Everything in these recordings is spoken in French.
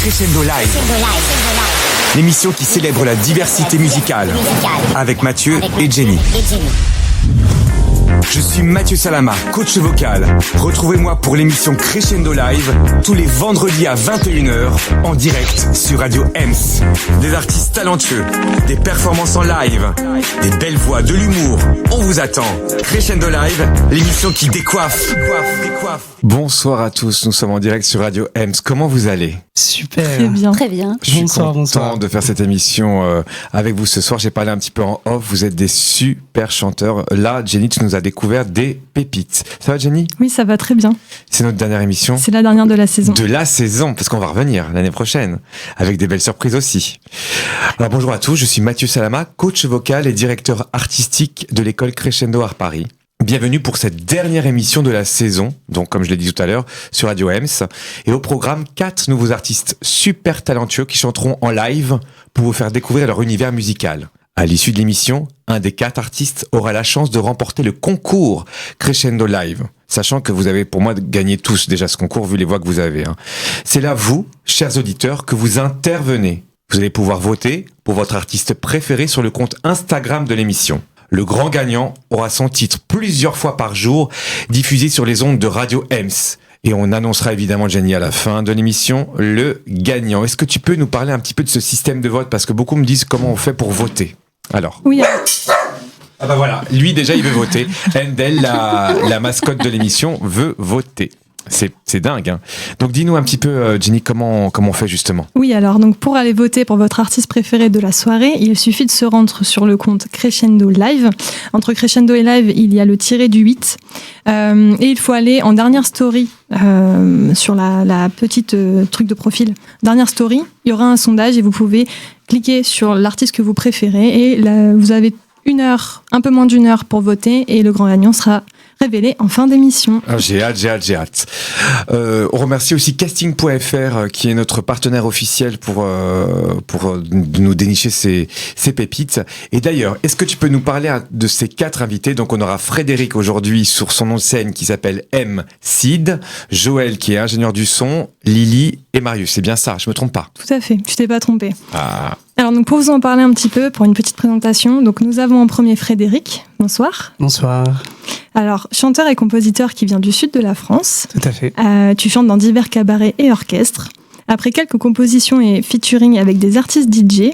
Crescendo Live. L'émission qui célèbre la diversité musicale. Avec Mathieu et Jenny. Je suis Mathieu Salama, coach vocal. Retrouvez-moi pour l'émission Crescendo Live tous les vendredis à 21h en direct sur Radio Ems. Des artistes talentueux, des performances en live, des belles voix, de l'humour. On vous attend. Crescendo Live, l'émission qui décoiffe. Bonsoir à tous, nous sommes en direct sur Radio Ems. Comment vous allez ? Super. Très bien. Très bien. Je suis content de faire cette émission avec vous ce soir. J'ai parlé un petit peu en off. Vous êtes des super chanteurs. Là, Jenny, tu nous as découvert des pépites. Ça va, Jenny ? Oui, ça va très bien. C'est notre dernière émission. C'est la dernière de la saison. De la saison, parce qu'on va revenir l'année prochaine, avec des belles surprises aussi. Alors bonjour à tous, je suis Mathieu Salama, coach vocal et directeur artistique de l'école Crescendo Art Paris. Bienvenue pour cette dernière émission de la saison, donc comme je l'ai dit tout à l'heure, sur Radio Ems. Et au programme, 4 nouveaux artistes super talentueux qui chanteront en live pour vous faire découvrir leur univers musical. À l'issue de l'émission, un des 4 artistes aura la chance de remporter le concours Crescendo Live. Sachant que vous avez pour moi gagné tous déjà ce concours vu les voix que vous avez. C'est là, vous, chers auditeurs, que vous intervenez. Vous allez pouvoir voter pour votre artiste préféré sur le compte Instagram de l'émission. Le grand gagnant aura son titre plusieurs fois par jour diffusé sur les ondes de Radio Ems. Et on annoncera évidemment, Jenny, à la fin de l'émission, le gagnant. Est-ce que tu peux nous parler un petit peu de ce système de vote ? Parce que beaucoup me disent comment on fait pour voter. Alors. Oui. Ah bah voilà, lui déjà il veut voter. Endel, la mascotte de l'émission, veut voter. C'est dingue, hein. Donc dis-nous un petit peu, Jenny, comment on fait justement ? Oui, alors donc pour aller voter pour votre artiste préféré de la soirée, il suffit de se rendre sur le compte Crescendo Live. Entre Crescendo et Live, il y a le tiré du 8. Et il faut aller en dernière story sur la petite truc de profil. Dernière story, il y aura un sondage et vous pouvez cliquer sur l'artiste que vous préférez. Et là, vous avez un peu moins d'une heure pour voter et le grand gagnant sera révélé en fin d'émission. J'ai hâte. On remercie aussi Casting.fr qui est notre partenaire officiel pour nous dénicher ces pépites. Et d'ailleurs, est-ce que tu peux nous parler de ces 4 invités ? Donc on aura Frédéric aujourd'hui sur son nom de scène qui s'appelle M. Sid, Joël qui est ingénieur du son, Lily et Marius. C'est bien ça, je me trompe pas ? Tout à fait, tu t'es pas trompé. Ah. Alors donc pour vous en parler un petit peu, pour une petite présentation, donc nous avons en premier Frédéric. Bonsoir. Bonsoir. Alors, chanteur et compositeur qui vient du sud de la France. Tout à fait. Tu chantes dans divers cabarets et orchestres. Après quelques compositions et featuring avec des artistes DJ,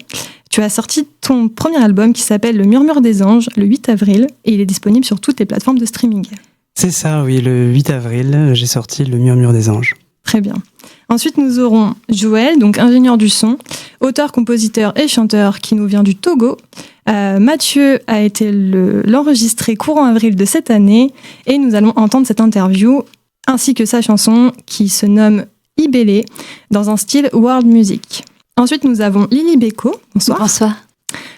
tu as sorti ton premier album qui s'appelle Le Murmure des Anges le 8 avril et il est disponible sur toutes les plateformes de streaming. C'est ça, oui, le 8 avril, j'ai sorti Le Murmure des Anges. Très bien. Ensuite, nous aurons Joël, donc ingénieur du son, auteur, compositeur et chanteur qui nous vient du Togo. Mathieu a été l'enregistré courant avril de cette année et nous allons entendre cette interview ainsi que sa chanson qui se nomme Ibélé dans un style world music. Ensuite, nous avons Lily Beko. Bonsoir. Bonsoir.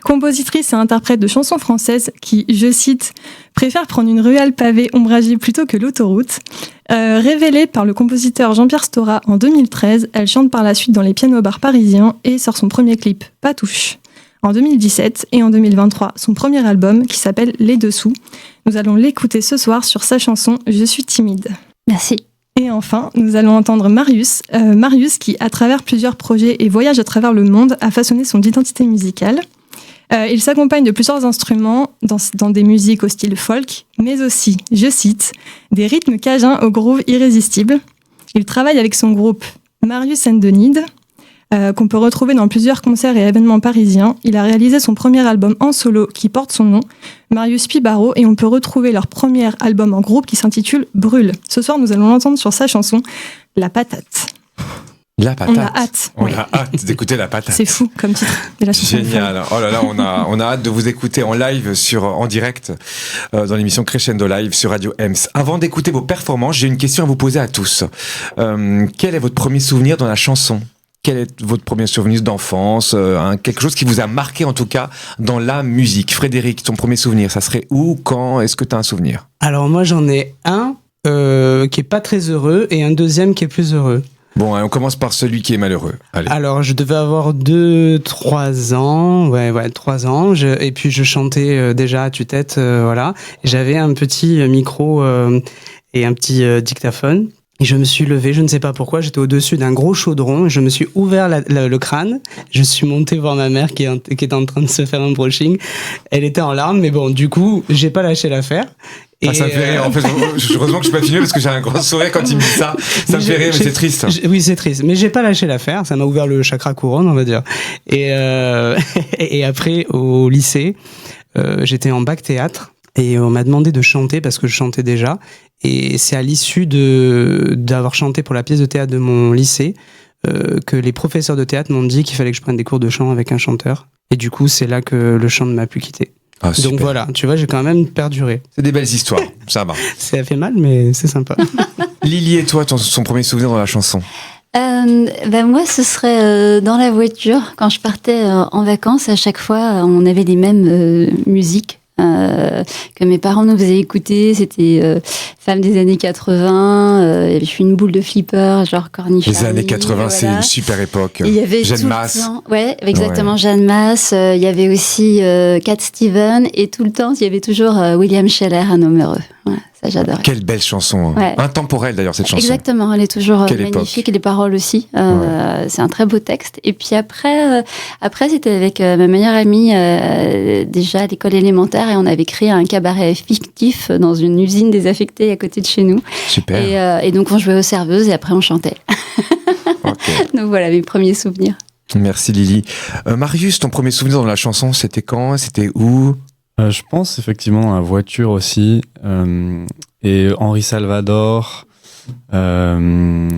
Compositrice et interprète de chansons françaises qui, je cite, préfère prendre une ruelle pavée ombragée plutôt que l'autoroute. Révélée par le compositeur Jean-Pierre Stora en 2013, elle chante par la suite dans les piano-bars parisiens et sort son premier clip, Patouche, en 2017 et en 2023, son premier album qui s'appelle Les Dessous. Nous allons l'écouter ce soir sur sa chanson Je suis timide. Merci. Et enfin, nous allons entendre Marius. Marius qui, à travers plusieurs projets et voyages à travers le monde, a façonné son identité musicale. Il s'accompagne de plusieurs instruments dans des musiques au style folk, mais aussi, je cite, des rythmes cajuns au groove irrésistible. Il travaille avec son groupe Marius and the Need, qu'on peut retrouver dans plusieurs concerts et événements parisiens. Il a réalisé son premier album en solo qui porte son nom, Marius Pibaro, et on peut retrouver leur premier album en groupe qui s'intitule Brûle. Ce soir, nous allons l'entendre sur sa chanson La Patate. La patate. On a hâte. On a hâte d'écouter La Patate. C'est fou comme titre. De la chanson. Génial. Oh là là, on a hâte de vous écouter en live en direct dans l'émission Crescendo Live sur Radio Ems. Avant d'écouter vos performances, j'ai une question à vous poser à tous. Quel est votre premier souvenir dans la chanson ? Quel est votre premier souvenir d'enfance ? Quelque chose qui vous a marqué en tout cas dans la musique. Frédéric, ton premier souvenir, ça serait où, quand ? Est-ce que tu as un souvenir ? Alors moi j'en ai un qui est pas très heureux et un deuxième qui est plus heureux. Bon, on commence par celui qui est malheureux. Allez. Alors, je devais avoir 3 ans. Ouais, 3 ans. Et puis, je chantais déjà à tue-tête, voilà. J'avais un petit micro et un petit dictaphone. Et je me suis levé, je ne sais pas pourquoi, j'étais au-dessus d'un gros chaudron, et je me suis ouvert le crâne, je suis monté voir ma mère qui était en train de se faire un brushing. Elle était en larmes, mais bon, du coup, j'ai pas lâché l'affaire. Ah, ça me fait rire. En fait, heureusement que je suis pas filmé parce que j'ai un grand sourire quand il me dit ça. Ça me fait rire, mais c'est triste. Oui, c'est triste. Mais j'ai pas lâché l'affaire. Ça m'a ouvert le chakra couronne, on va dire. Et après, au lycée, j'étais en bac théâtre. Et on m'a demandé de chanter parce que je chantais déjà. Et c'est à l'issue d'avoir chanté pour la pièce de théâtre de mon lycée que les professeurs de théâtre m'ont dit qu'il fallait que je prenne des cours de chant avec un chanteur. Et du coup, c'est là que le chant ne m'a plus quitté. Ah, donc voilà, tu vois, j'ai quand même perduré. C'est des belles histoires, ça va. Ça fait mal, mais c'est sympa. Lily, et toi, son premier souvenir dans la chanson? Moi, ce serait dans la voiture. Quand je partais en vacances, à chaque fois, on avait les mêmes musiques que mes parents nous faisaient écouter. C'était Femmes des années 80. Il y avait une boule de flipper, genre Corny Charlie. Les années 80, voilà. C'est une super époque. Il y avait Jeanne Masse. Ouais, exactement, ouais. Jeanne Masse. Il y avait aussi Cat Stevens. Et tout le temps, il y avait toujours William Scheller, Un homme heureux. Ouais, ça, j'adorais. Quelle belle chanson. Ouais. Intemporelle, d'ailleurs, cette chanson. Exactement, elle est toujours magnifique. Époque. Et les paroles aussi. C'est un très beau texte. Et puis après c'était avec ma meilleure amie, déjà à l'école élémentaire. Et on avait créé un cabaret fictif dans une usine désaffectée à côté de chez nous. Super. Et donc, on jouait aux serveuses et après, on chantait. Okay. Donc, voilà mes premiers souvenirs. Merci, Lily. Marius, ton premier souvenir dans la chanson, c'était quand? C'était où? Je pense effectivement dans la voiture aussi. Et Henri Salvador. Comment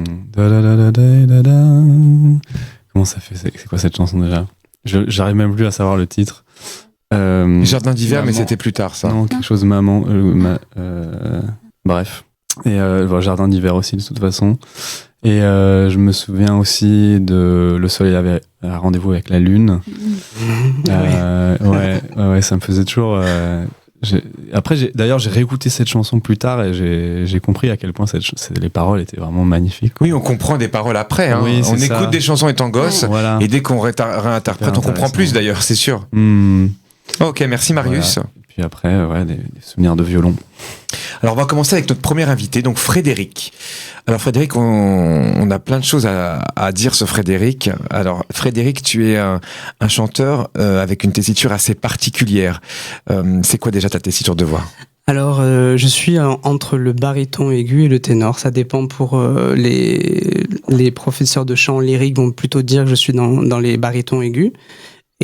ça fait? C'est quoi cette chanson déjà? J'arrive même plus à savoir le titre. Jardin d'hiver, mais c'était plus tard, ça. Non, quelque chose maman. Bref. Et Jardin d'hiver aussi, de toute façon. Et je me souviens aussi de Le soleil avait un rendez-vous avec la lune. Ouais, ça me faisait toujours. Après, d'ailleurs, j'ai réécouté cette chanson plus tard et j'ai compris à quel point les paroles étaient vraiment magnifiques. Oui, on comprend des paroles après. Hein. Oui, on écoute des chansons étant gosse, voilà. Et dès qu'on réinterprète, on comprend plus d'ailleurs, c'est sûr. Ok, merci Marius. Voilà. Et puis après, des souvenirs de violon. Alors, on va commencer avec notre premier invité, donc Frédéric. Alors, Frédéric, on a plein de choses à dire sur Frédéric. Alors, Frédéric, tu es un chanteur avec une tessiture assez particulière. C'est quoi déjà ta tessiture de voix ? Alors, je suis entre le baryton aigu et le ténor. Ça dépend pour les professeurs de chant lyrique vont plutôt dire que je suis dans les barytons aigus.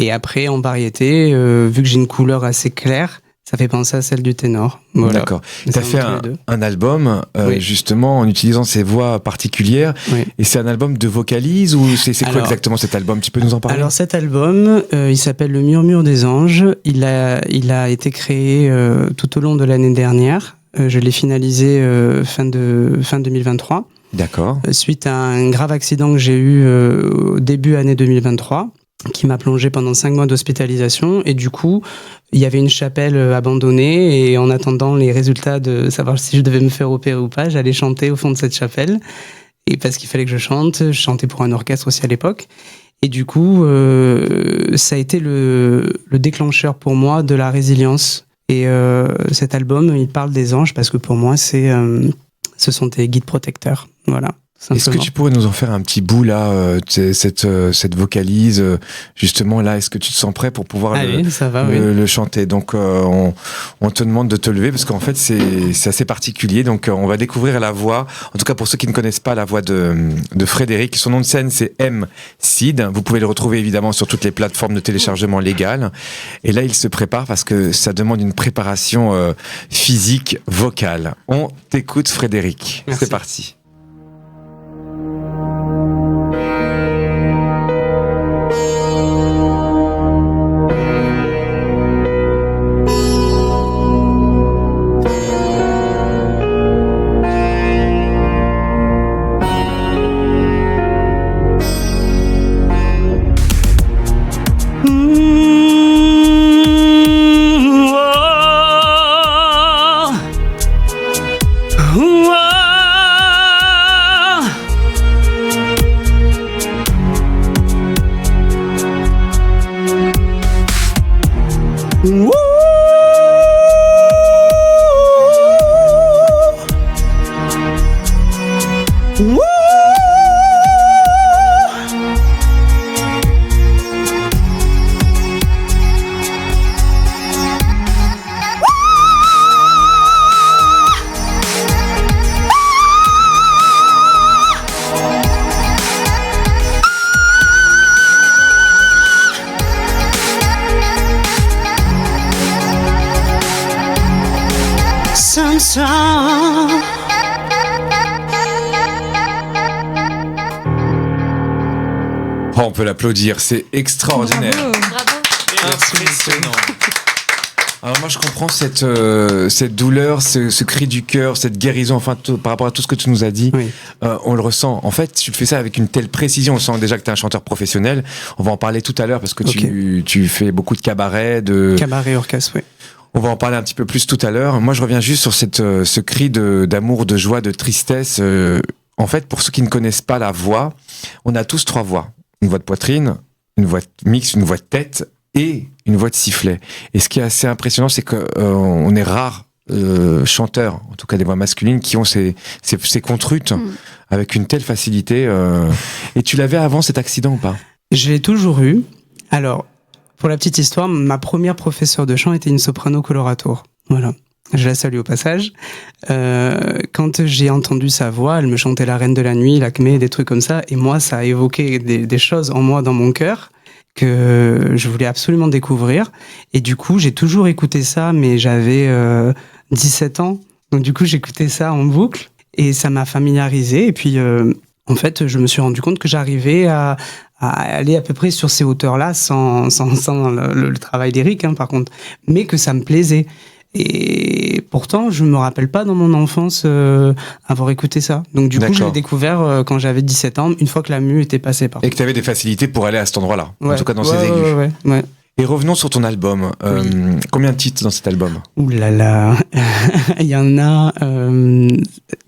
Et après, en variété, vu que j'ai une couleur assez claire, ça fait penser à celle du ténor. Voilà. D'accord. Tu as fait un album, oui. Justement, en utilisant ces voix particulières. Oui. Et c'est un album de vocalise ou c'est quoi exactement cet album? Tu peux nous en parler? Alors, cet album, il s'appelle Le Murmure des Anges. Il a été créé tout au long de l'année dernière. Je l'ai finalisé fin 2023. D'accord. Suite à un grave accident que j'ai eu au début année 2023. Qui m'a plongé pendant 5 mois d'hospitalisation et du coup il y avait une chapelle abandonnée et en attendant les résultats de savoir si je devais me faire opérer ou pas, j'allais chanter au fond de cette chapelle et parce qu'il fallait que je chantais pour un orchestre aussi à l'époque et du coup ça a été le déclencheur pour moi de la résilience et cet album il parle des anges parce que pour moi ce sont des guides protecteurs, voilà. Est-ce que tu pourrais nous en faire un petit bout là, cette vocalise, justement là, est-ce que tu te sens prêt pour pouvoir le chanter? Donc on te demande de te lever parce qu'en fait c'est assez particulier, donc on va découvrir la voix, en tout cas pour ceux qui ne connaissent pas la voix de Frédéric, son nom de scène c'est M. Sid, vous pouvez le retrouver évidemment sur toutes les plateformes de téléchargement légales, et là il se prépare parce que ça demande une préparation physique, vocale. On t'écoute Frédéric. Merci. C'est parti. song. Oh, on peut l'applaudir, c'est extraordinaire. Bravo. Impressionnant. Alors moi je comprends cette douleur, ce cri du cœur, cette guérison, enfin par rapport à tout ce que tu nous as dit, Oui. on le ressent. En fait, tu fais ça avec une telle précision, on sent déjà que tu es un chanteur professionnel. On va en parler tout à l'heure parce que tu fais beaucoup de cabaret, Cabaret orchestre, oui. On va en parler un petit peu plus tout à l'heure. Moi je reviens juste sur ce cri d'amour, de joie, de tristesse. En fait, pour ceux qui ne connaissent pas la voix, on a tous 3 voix. Une voix de poitrine, une voix mixte, une voix de tête et une voix de sifflet. Et ce qui est assez impressionnant, c'est qu'on est rares chanteurs, en tout cas des voix masculines, qui ont ces contrutes avec une telle facilité. Et tu l'avais avant cet accident ou pas? Je l'ai toujours eu. Alors, pour la petite histoire, ma première professeure de chant était une soprano coloratura. Voilà. Je la salue au passage. Quand j'ai entendu sa voix, elle me chantait La Reine de la Nuit, l'Acmé, des trucs comme ça. Et moi, ça a évoqué des choses en moi, dans mon cœur, que je voulais absolument découvrir. Et du coup, j'ai toujours écouté ça, mais j'avais 17 ans. Donc du coup, j'écoutais ça en boucle. Et ça m'a familiarisé. Et puis, en fait, je me suis rendu compte que j'arrivais à aller à peu près sur ces hauteurs-là, sans le travail lyrique, hein, par contre. Mais que ça me plaisait. Et pourtant, je me rappelle pas dans mon enfance avoir écouté ça. Donc du coup, je l'ai découvert quand j'avais 17 ans, une fois que la mue était passée. Et que tu avais des facilités pour aller à cet endroit-là, ouais, en tout cas dans ces aigus. Ouais. Et revenons sur ton album. Combien de titres dans cet album? Ouh là là, il y en a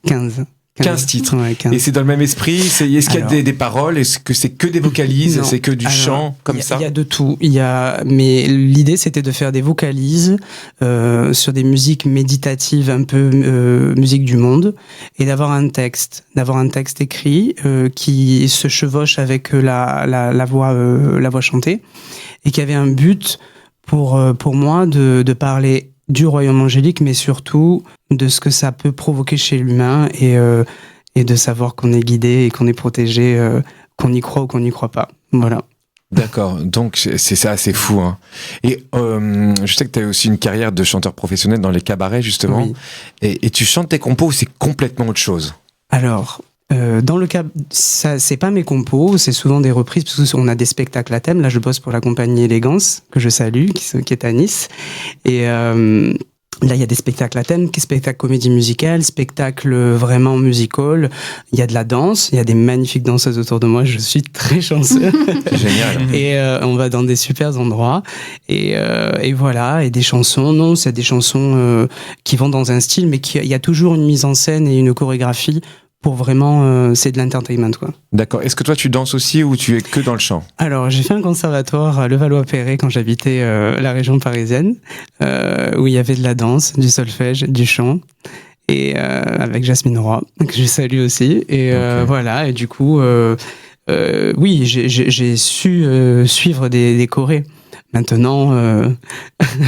15. 15 titres. Ouais, 15. Et c'est dans le même esprit? Est-ce qu'il y a des paroles? Est-ce que c'est que des vocalises? Non. C'est que du chant comme ça? Il y a de tout. Mais l'idée, c'était de faire des vocalises sur des musiques méditatives, un peu musique du monde, et d'avoir un texte écrit qui se chevauche avec la voix chantée, et qui avait un but pour moi de parler du royaume angélique, mais surtout de ce que ça peut provoquer chez l'humain et de savoir qu'on est guidé et qu'on est protégé, qu'on y croit ou qu'on n'y croit pas. Voilà. D'accord, donc c'est ça, c'est fou. Hein. Et je sais que tu as aussi une carrière de chanteur professionnel dans les cabarets, justement. Oui. Et tu chantes tes compos ou c'est complètement autre chose? Alors, dans le cas, ça, c'est pas mes compos, c'est souvent des reprises, parce qu'on a des spectacles à thème. Là, je bosse pour la compagnie Élégance, que je salue, qui est à Nice. Et là, il y a des spectacles à thème, spectacles comédie musicale, spectacles vraiment musical. Il y a de la danse, il y a des magnifiques danseuses autour de moi, je suis très chanceux. Génial. Et on va dans des super endroits. Et voilà, et des chansons. Non, c'est des chansons qui vont dans un style, mais il y a toujours une mise en scène et une chorégraphie. Pour vraiment, c'est de l'entertainment, quoi. D'accord. Est-ce que toi, tu danses aussi ou tu es que dans le chant? Alors, j'ai fait un conservatoire à Levallois-Perret quand j'habitais la région parisienne, où il y avait de la danse, du solfège, du chant, et avec Jasmine Roy, que je salue aussi. Et voilà, et du coup, oui, j'ai su suivre des chorés. Maintenant,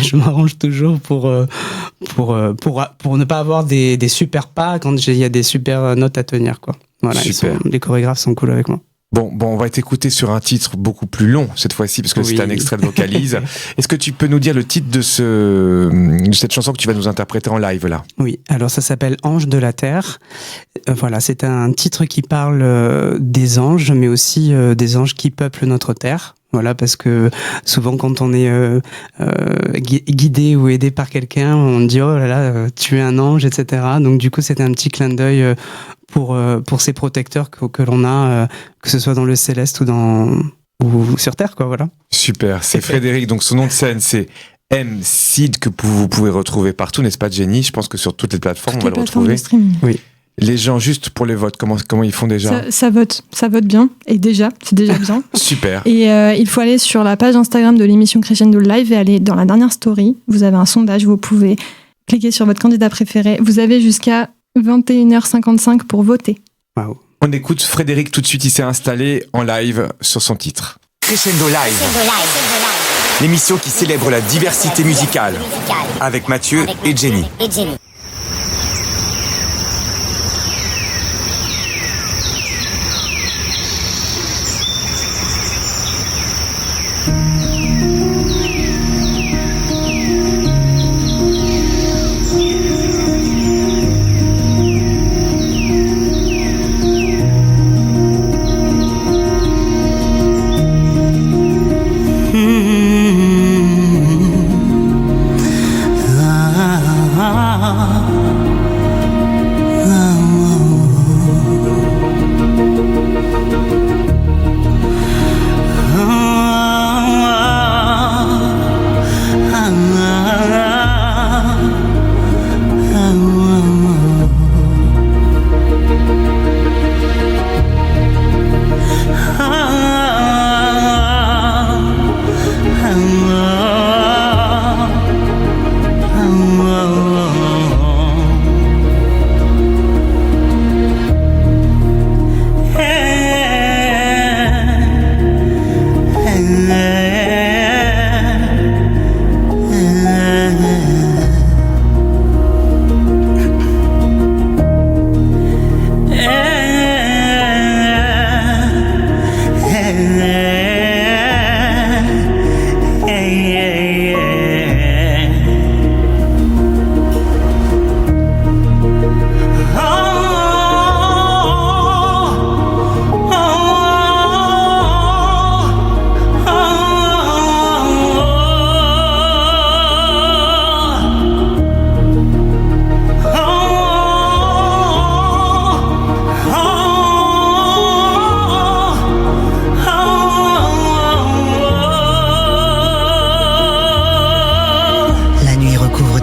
je m'arrange toujours pour ne pas avoir des super pas quand il y a des super notes à tenir, quoi. Voilà, les chorégraphes sont cool avec moi. Bon, on va t'écouter sur un titre beaucoup plus long cette fois-ci, parce que c'est un extrait de vocalise. Est-ce que tu peux nous dire le titre de cette chanson que tu vas nous interpréter en live là? Oui, alors ça s'appelle Ange de la Terre. Voilà, c'est un titre qui parle des anges, mais aussi des anges qui peuplent notre terre. Voilà, parce que souvent quand on est guidé ou aidé par quelqu'un, on dit oh là là, tu es un ange, etc. Donc du coup, c'était un petit clin d'œil pour ces protecteurs que l'on a, que ce soit dans le céleste ou sur terre, quoi. Voilà. Super. C'est Frédéric. Donc son nom de scène, c'est M-Seed, que vous pouvez retrouver partout, n'est-ce pas, Jenny? Je pense que sur toutes les plateformes, on va le retrouver. Oui. Les gens, juste pour les votes, comment ils font déjà? Ça vote bien, et c'est déjà bien. Super. Et il faut aller sur la page Instagram de l'émission Crescendo Live et aller dans la dernière story. Vous avez un sondage, vous pouvez cliquer sur votre candidat préféré. Vous avez jusqu'à 21h55 pour voter. Wow. On écoute Frédéric tout de suite, il s'est installé en live sur son titre. Crescendo Live, l'émission qui célèbre la diversité musicale, avec Mathieu et Jenny.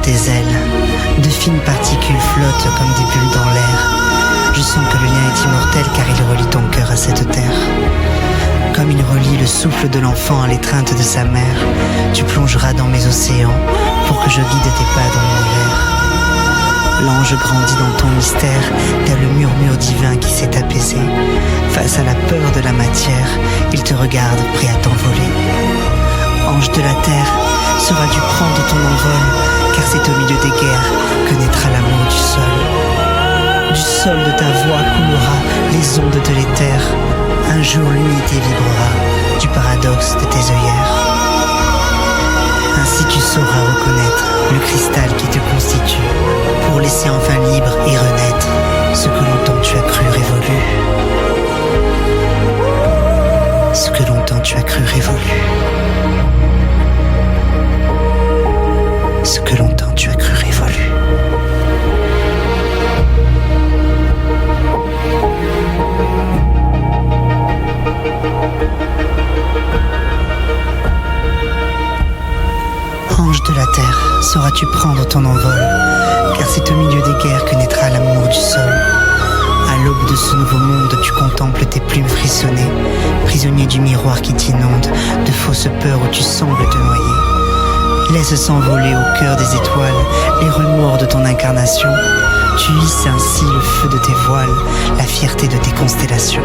tes ailes. De fines particules flottent comme des bulles dans l'air. Je sens que le lien est immortel car il relie ton cœur à cette terre. Comme il relie le souffle de l'enfant à l'étreinte de sa mère, tu plongeras dans mes océans pour que je guide tes pas dans l'univers. L'ange grandit dans ton mystère, tel le murmure divin qui s'est apaisé. Face à la peur de la matière, il te regarde prêt à t'envoler. Ange de la terre, sauras-tu prendre ton envol, car c'est au milieu des guerres que naîtra l'amour du sol. Du sol de ta voix coulera les ondes de l'éther. Un jour l'unité vibrera du paradoxe de tes œillères. Ainsi tu sauras reconnaître le cristal qui te constitue, pour laisser enfin libre et renaître ce que longtemps tu as cru révolu. Ce que longtemps tu as cru révolu. Ce que longtemps tu as cru révolu. Ange de la terre, sauras-tu prendre ton envol, car c'est au milieu des guerres que naîtra l'amour du sol. À l'aube de ce nouveau monde, tu contemples tes plumes frissonner, prisonnier du miroir qui t'inonde de fausses peurs où tu sembles te noyer. Laisse s'envoler au cœur des étoiles les remords de ton incarnation. Tu hisses ainsi le feu de tes voiles, la fierté de tes constellations.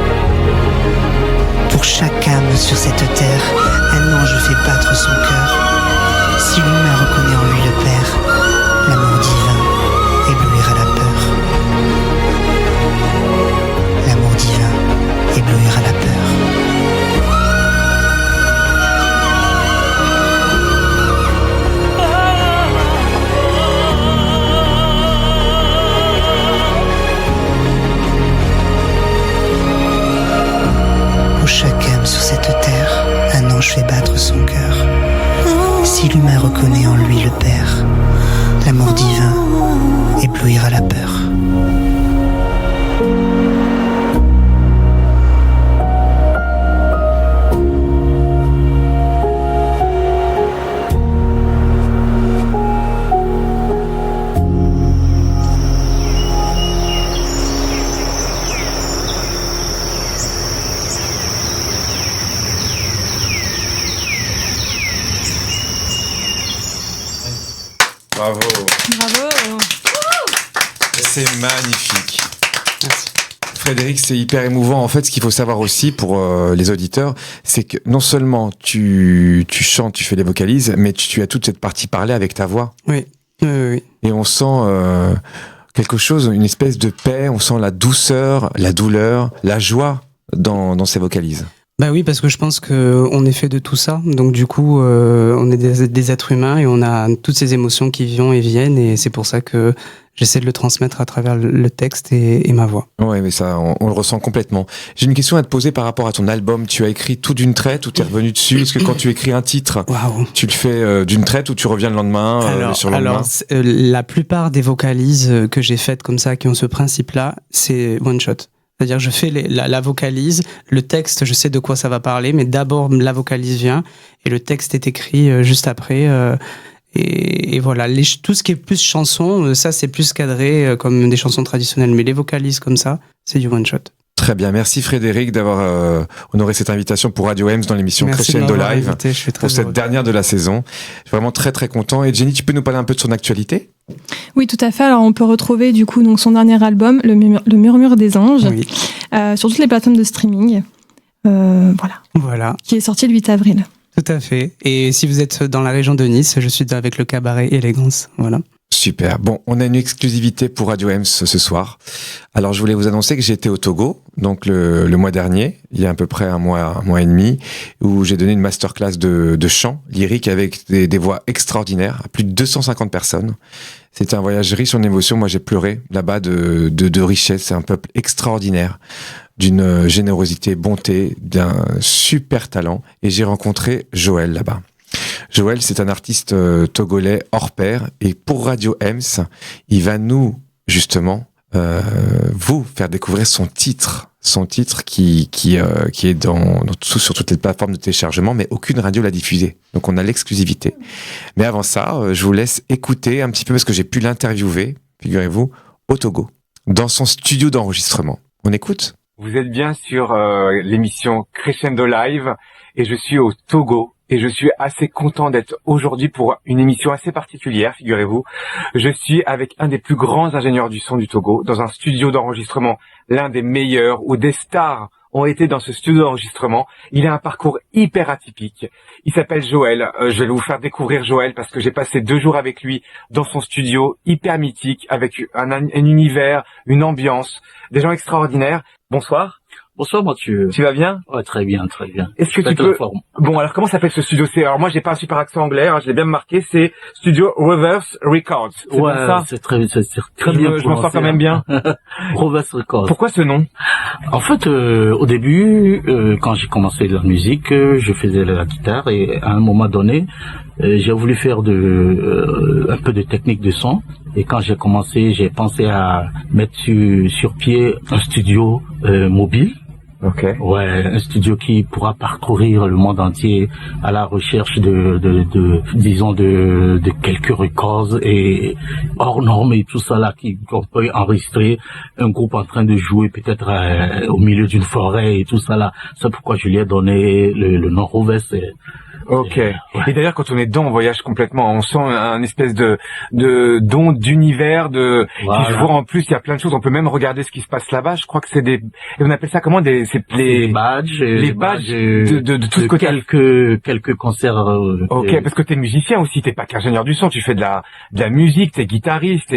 Pour chaque âme sur cette terre, un ange fait battre son cœur. Si l'humain reconnaît en lui le Père, l'amour divin éblouira la peur. L'amour divin éblouira la peur. Pour chaque âme sur cette terre, un ange fait battre son cœur. Si l'humain reconnaît en lui le Père, l'amour divin éblouira la peur. Bravo. Bravo. C'est magnifique. Merci. Frédéric, c'est hyper émouvant. En fait, ce qu'il faut savoir aussi pour les auditeurs, c'est que non seulement tu chantes, tu fais les vocalises, mais tu as toute cette partie parlée avec ta voix. Oui. Et on sent quelque chose, une espèce de paix, on sent la douceur, la douleur, la joie dans ces vocalises. Bah oui, parce que je pense qu'on est fait de tout ça. Donc du coup, on est des êtres humains et on a toutes ces émotions qui vont et viennent. Et c'est pour ça que j'essaie de le transmettre à travers le texte et ma voix. Ouais, mais ça, on le ressent complètement. J'ai une question à te poser par rapport à ton album. Tu as écrit tout d'une traite ou t'es revenu dessus? Est-ce que quand tu écris un titre, tu le fais d'une traite ou tu reviens le lendemain, sur le lendemain? La plupart des vocalises que j'ai faites comme ça, qui ont ce principe-là, c'est one shot. C'est-à-dire je fais la vocalise, le texte, je sais de quoi ça va parler, mais d'abord la vocalise vient et le texte est écrit juste après. Et voilà, tout ce qui est plus chanson, ça c'est plus cadré comme des chansons traditionnelles, mais les vocalises comme ça, c'est du one shot. Très bien, merci Frédéric d'avoir honoré cette invitation pour Radio Ems dans l'émission Crescendo Live invité, je suis très pour cette dernière de la saison. Je suis vraiment très très content. Et Jenny, tu peux nous parler un peu de son actualité? Oui, tout à fait. Alors on peut retrouver du coup donc son dernier album, Le Murmure des Anges, oui. Sur toutes les plateformes de streaming. Voilà. Qui est sorti le 8 avril. Tout à fait. Et si vous êtes dans la région de Nice, je suis avec le cabaret Élégance. Voilà. Super. Bon, on a une exclusivité pour Radio Ems ce soir. Alors, je voulais vous annoncer que j'étais au Togo, donc le mois dernier, il y a à peu près un mois et demi, où j'ai donné une masterclass de chant lyrique avec des voix extraordinaires, à plus de 250 personnes. C'était un voyage riche en émotions. Moi, j'ai pleuré là-bas de richesse. C'est un peuple extraordinaire, d'une générosité, bonté, d'un super talent. Et j'ai rencontré Joël là-bas. Joël, c'est un artiste togolais hors pair. Et pour Radio Ems, il va nous, justement, vous faire découvrir son titre son titre qui est sur toutes les plateformes de téléchargement, mais aucune radio l'a diffusé. Donc on a l'exclusivité. Mais avant ça, je vous laisse écouter un petit peu, parce que j'ai pu l'interviewer, figurez-vous, au Togo, dans son studio d'enregistrement. On écoute ? Vous êtes bien sur l'émission Crescendo Live, et je suis au Togo. Et je suis assez content d'être aujourd'hui pour une émission assez particulière, figurez-vous. Je suis avec un des plus grands ingénieurs du son du Togo, dans un studio d'enregistrement, l'un des meilleurs, où des stars ont été dans ce studio d'enregistrement. Il a un parcours hyper atypique. Il s'appelle Joël. Je vais vous faire découvrir Joël parce que j'ai passé 2 jours avec lui dans son studio, hyper mythique, avec un univers, une ambiance, des gens extraordinaires. Bonsoir. Bonsoir Mathieu. Tu vas bien? Ouais, très bien, très bien. Est-ce que tu peux... Bon, alors comment s'appelle ce studio? Alors moi j'ai pas un super accent anglais, je l'ai bien marqué, c'est Studio Reverse Records. C'est ouais, ça? c'est très bien. Je m'en sors quand même bien. Reverse Records. Pourquoi ce nom? En fait, au début, quand j'ai commencé la musique, je faisais la guitare et à un moment donné, j'ai voulu faire un peu de technique de son. Et quand j'ai commencé, j'ai pensé à mettre sur pied un studio mobile. Okay. Ouais, un studio qui pourra parcourir le monde entier à la recherche de quelques records et hors normes et tout ça là qu'on peut enregistrer un groupe en train de jouer peut-être au milieu d'une forêt et tout ça là. C'est pourquoi je lui ai donné le nom Reverse. Ok. Ouais. Et d'ailleurs, quand on est dedans, on voyage complètement. On sent un espèce de don d'univers, Voilà. Qui se voit en plus. Il y a plein de choses. On peut même regarder ce qui se passe là-bas. Je crois que c'est des. On appelle ça comment les badges. Les badges de tout ce côté. Quelques concerts. Ok, parce que t'es musicien aussi. T'es pas qu'ingénieur du son. Tu fais de la musique. T'es guitariste.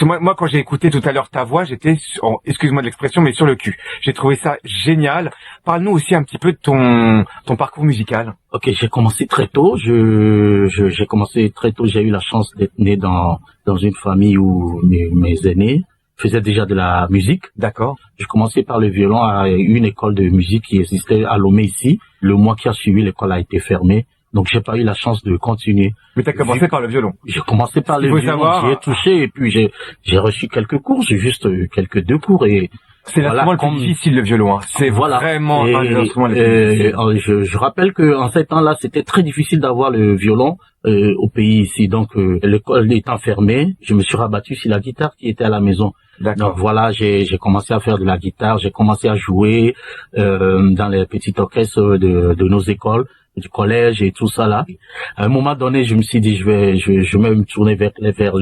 Moi, quand j'ai écouté tout à l'heure ta voix, j'étais, excuse-moi de l'expression, mais sur le cul. J'ai trouvé ça génial. Parle-nous aussi un petit peu de ton parcours musical. Ok, j'ai commencé très tôt. J'ai commencé très tôt. J'ai eu la chance d'être né dans une famille où mes aînés faisaient déjà de la musique. D'accord. J'ai commencé par le violon à une école de musique qui existait à Lomé ici. Le mois qui a suivi, l'école a été fermée. Donc j'ai pas eu la chance de continuer. Mais t'as commencé par le violon. J'ai commencé par le violon. J'y ai touché et puis j'ai reçu quelques cours. J'ai juste quelques 2 cours et c'est l'instrument le plus difficile, le violon. C'est vraiment un des instruments les plus difficiles. Je rappelle que en ces temps-là, c'était très difficile d'avoir le violon au pays ici. Donc, l'école étant fermée, je me suis rabattu sur la guitare qui était à la maison. D'accord. Donc voilà, j'ai commencé à faire de la guitare. J'ai commencé à jouer dans les petits orchestres de nos écoles, du collège et tout ça là. À un moment donné, je me suis dit je vais me tourner vers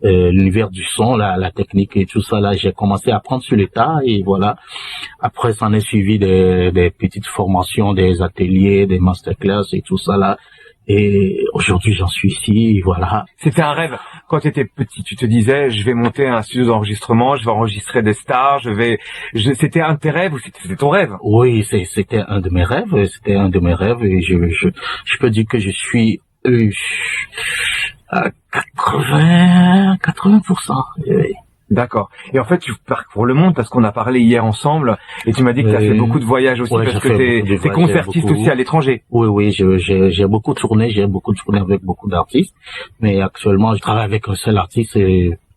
l'univers du son, la technique et tout ça là. J'ai commencé à apprendre sur le tas et voilà. Après, ça en est suivi des petites formations, des ateliers, des masterclass et tout ça là. Et aujourd'hui, j'en suis ici, voilà. C'était un rêve. Quand tu étais petit, tu te disais, je vais monter un studio d'enregistrement, je vais enregistrer des stars, c'était un de tes rêves ou c'était ton rêve? Oui, c'était un de mes rêves, et je peux dire que je suis à 80%. Oui. D'accord. Et en fait, tu parcours le monde parce qu'on a parlé hier ensemble et tu m'as dit que tu as fait beaucoup de voyages aussi parce que t'es concertiste aussi à l'étranger. Oui, j'ai beaucoup tourné, avec beaucoup d'artistes, mais actuellement, je travaille avec un seul artiste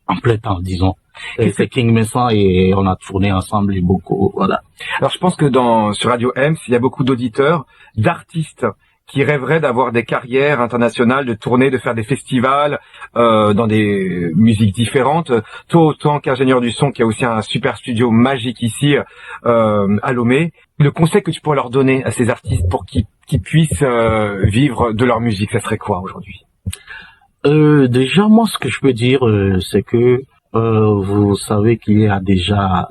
en plein temps, disons. C'est King Messan et on a tourné ensemble et beaucoup, voilà. Alors, je pense que sur Radio M, il y a beaucoup d'auditeurs, d'artistes qui rêveraient d'avoir des carrières internationales, de tourner, de faire des festivals dans des musiques différentes. Toi, autant qu'ingénieur du son, qui a aussi un super studio magique ici à Lomé, le conseil que tu pourrais leur donner à ces artistes pour qu'ils puissent vivre de leur musique, ça serait quoi aujourd'hui? Déjà, moi, ce que je peux dire, c'est que vous savez qu'il y a déjà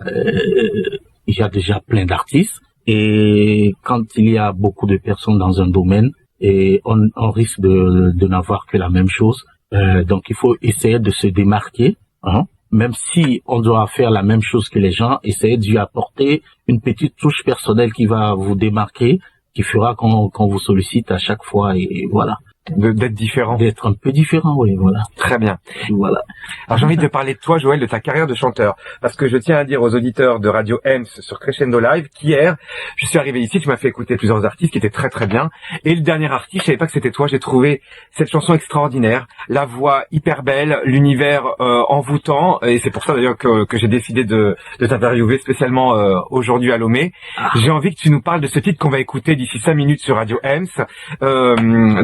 plein d'artistes. Et quand il y a beaucoup de personnes dans un domaine, et on risque de n'avoir que la même chose. Donc il faut essayer de se démarquer, hein. Même si on doit faire la même chose que les gens, essayer d'y apporter une petite touche personnelle qui va vous démarquer, qui fera qu'on vous sollicite à chaque fois, et voilà. d'être différent. D'être un peu différent, oui, voilà. Très bien. Voilà. Alors j'ai envie de te parler de toi, Joël, de ta carrière de chanteur, parce que je tiens à dire aux auditeurs de Radio Ems sur Crescendo Live qu'hier, je suis arrivé ici, tu m'as fait écouter plusieurs artistes qui étaient très très bien, et le dernier artiste, je savais pas que c'était toi, j'ai trouvé cette chanson extraordinaire, la voix hyper belle, l'univers envoûtant, et c'est pour ça d'ailleurs que j'ai décidé de t'interviewer spécialement aujourd'hui à Lomé. J'ai envie que tu nous parles de ce titre qu'on va écouter d'ici 5 minutes sur Radio Ems.